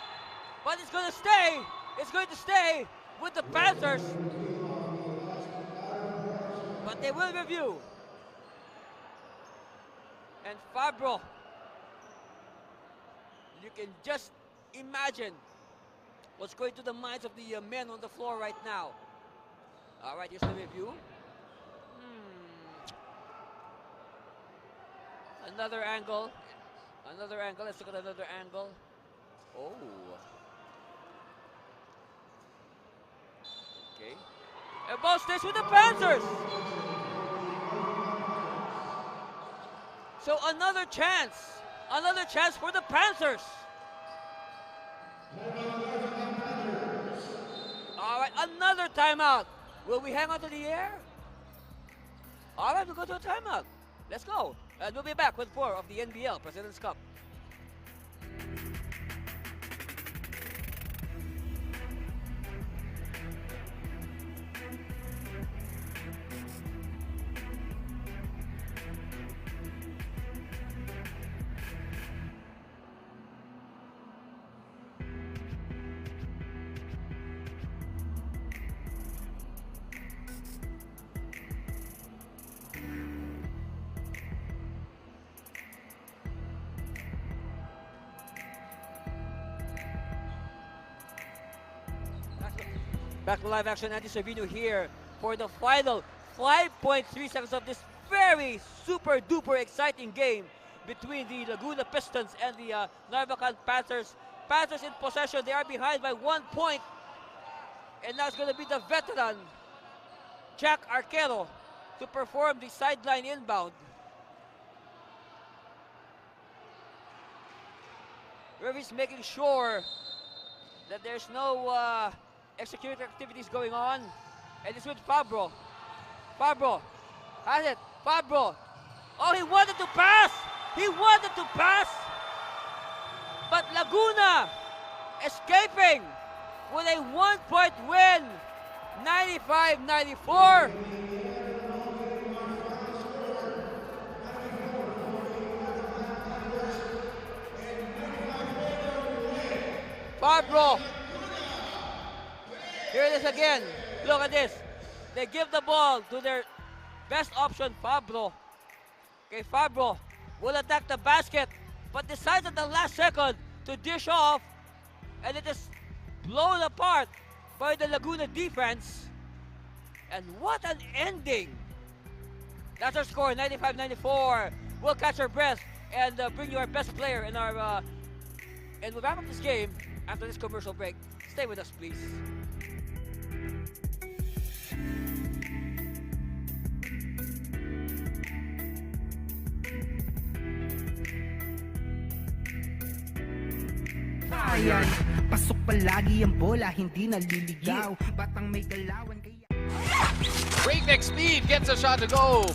But it's going to stay. It's going to stay with the Panthers. But they will review. And Fabro, you can just imagine what's going through the minds of the men on the floor right now. All right, here's the review. Another angle. Another angle. Let's look at another angle. Oh. Okay. And ball stays with the Panthers. So another chance. Another chance for the Panthers. All right, another timeout. Will we hang on to the air? All right, we'll go to a timeout. Let's go. And we'll be back with more of the NBL President's Cup. Back to live action, Andy Savino here for the final 5.3 seconds of this very super duper exciting game between the Laguna Pistons and the Narvacan Panthers. Panthers in possession, they are behind by 1 point. And now it's going to be the veteran, Jack Arquero, to perform the sideline inbound. Where he's making sure that there's no executive activities going on. And it's with Fabro. Fabro has it. Fabro. Oh, he wanted to pass. He wanted to pass. But Laguna escaping with a 1 point win. 95-94. Fabro. Here it is again. Look at this. They give the ball to their best option, Fabro. Okay, Fabro will attack the basket, but decides at the last second to dish off, and it is blown apart by the Laguna defense. And what an ending! That's our score, 95-94. We'll catch our breath and bring you our best player in our... and we'll wrap up this game after this commercial break. Stay with us, please. Pasok palagi ang bola, hindi naliligaw. Batang may galawan kaya... Breakneck speed gets a shot to go.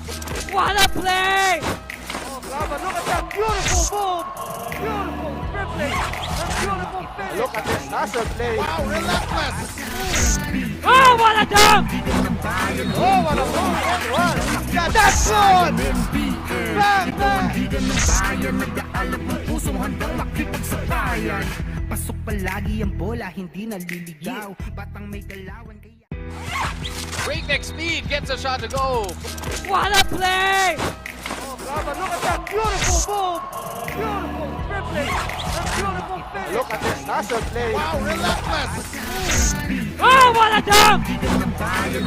What a play! Oh, Bravo, look at that beautiful move! Beautiful dribbling! And beautiful finish! Look at this hustle play. Wow, relentless. Oh, what a dunk! Oh, what a move! One! Yeah, that's good! Bang, bang! Nag-aalab ng pusong handang makipagsabayan. Pasok palagi ang bola, hindi naliligaw. Batang may galawan kaya... Breakneck speed gets a shot to go. What a play! Oh, Bravo, look at that beautiful move! Beautiful dribbling! And beautiful finish! Look at this hustle play. Wow, relentless. Oh, what a dunk!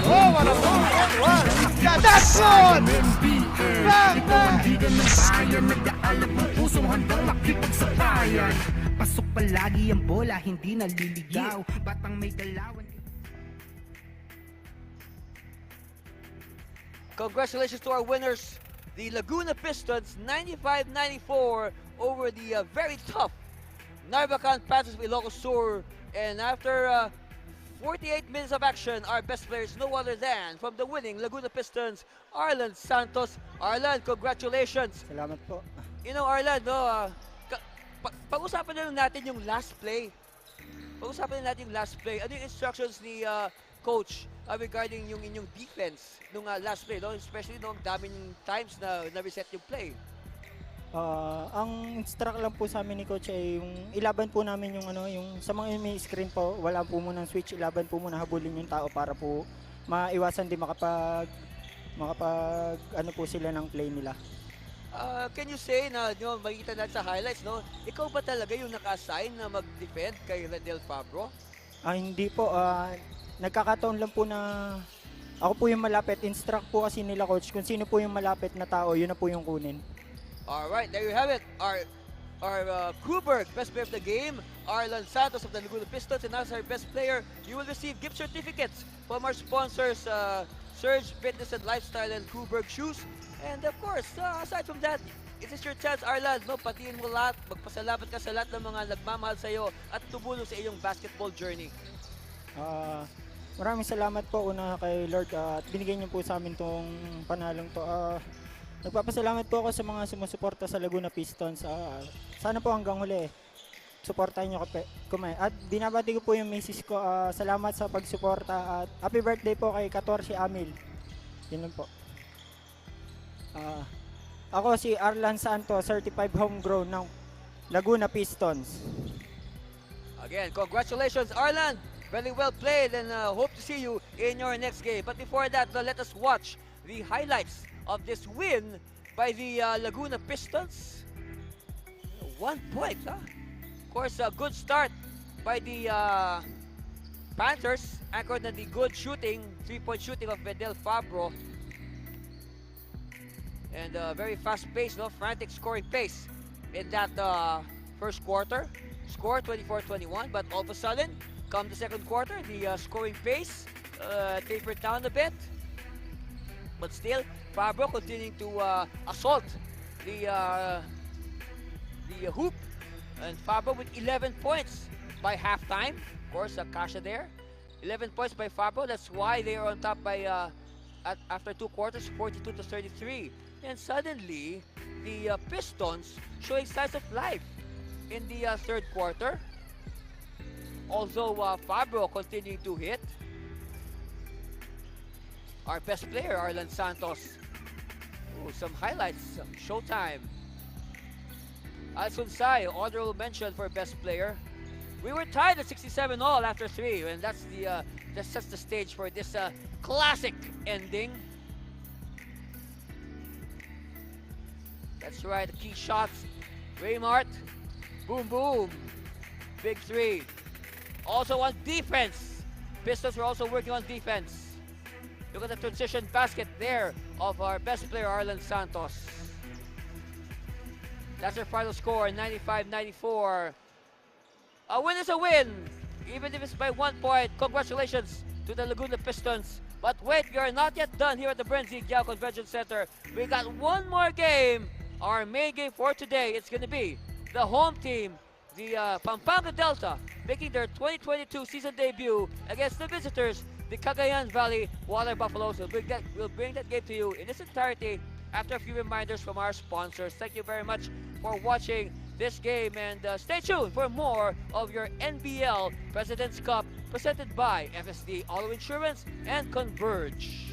Oh, what a move! One! Yeah, that's good! Bang, bang! Nag-aalab ng pusong handang makipagsabayan. Pasok palagi ang bola, hindi naliligaw. Batang may galawan. Congratulations to our winners, the Laguna Pistons, 95-94 over the very tough Narvacan Panthers of Ilocos Sur. And after 48 minutes of action, our best player is no other than from the winning Laguna Pistons, Arlan Santos. Arlan, congratulations. Salamat po. You know, Arlan, no, pag-usapan na lang natin yung last play. Pag-usapan na natin yung last play. Ano yung instructions ni coach regarding yung inyong defense nung last play, no? Especially nung daming times na na-reset yung play. Ang instruct lang po sa amin ni coach ay yung ilaban po namin yung ano, yung sa mga may screen po, wala po muna ng switch, ilaban po muna, habulin yung tao para po maiwasan din makapag ano po sila ng play nila. Can you say na makikita natin sa highlights, no? Ikaw ba talaga yung naka-assign na mag-defend kay Redel Fabro? Hindi po, nagkakataon lang po na ako po yung malapit, instruct po kasi nila coach kung sino po yung malapit na tao, yun na po yung kunin. Alright, there you have it. Our Kuberg, best player of the game. Arlan Santos of the Laguna Pistons, and as our best player, you will receive gift certificates from our sponsors, Surge Fitness and Lifestyle and Kuberg Shoes. And of course, aside from that, it is your chance, Arlan, no? Patiin mo lahat, magpasalamat ka sa lahat ng mga nagmamahal sa iyo at tumulong sa iyong basketball journey. Maraming salamat po una kay Lord at binigay niyo po sa amin tong panalong to. Nagpapasalamat po ako sa mga sumusuporta sa Laguna Pistons. Sana po hanggang huli, suportahan niyo kami. At binabati ko po yung misis ko. Salamat sa pagsuporta at happy birthday po kay 14 Amil. Yun lang po. Ako si Arlan Santos, certified homegrown ng Laguna Pistons. Again, congratulations, Arlan. Very well played, and hope to see you in your next game. But before that, let us watch the highlights of this win by the Laguna Pistons. 1 point, huh? Of course, a good start by the Panthers, anchored on the good shooting, 3-point shooting of Redel Fabro. And very fast pace, no? Frantic scoring pace in that first quarter. Score 24-21, but all of a sudden, come the second quarter, the scoring pace tapered down a bit. But still, Fabro continuing to assault the hoop. And Fabro with 11 points by halftime. Of course, Kasha there. 11 points by Fabro. That's why they are on top by after 2 quarters, 42-33. And suddenly, the Pistons showing signs of life in the third quarter. Although Fabro continuing to hit. Our best player, Arlan Santos. Ooh, some highlights, some showtime. Alson Sai, honorable mention for best player. We were tied at 67 all after 3, and that sets the stage for this classic ending. That's right, the key shots. Raymart, boom, boom. Big 3. Also on defense. Pistons were also working on defense. Look at the transition basket there of our best player, Arlan Santos. That's our final score, 95-94. A win is a win, even if it's by 1 point. Congratulations to the Laguna Pistons. But wait, we are not yet done here at the Brenzy Giao Convention Center. We got one more game. Our main game for today, it's going to be the home team, the Pampanga Delta, making their 2022 season debut against the visitors, the Cagayan Valley Water Buffaloes. We'll bring that game to you in its entirety after a few reminders from our sponsors. Thank you very much for watching this game, and stay tuned for more of your NBL President's Cup presented by FSD Auto Insurance and Converge.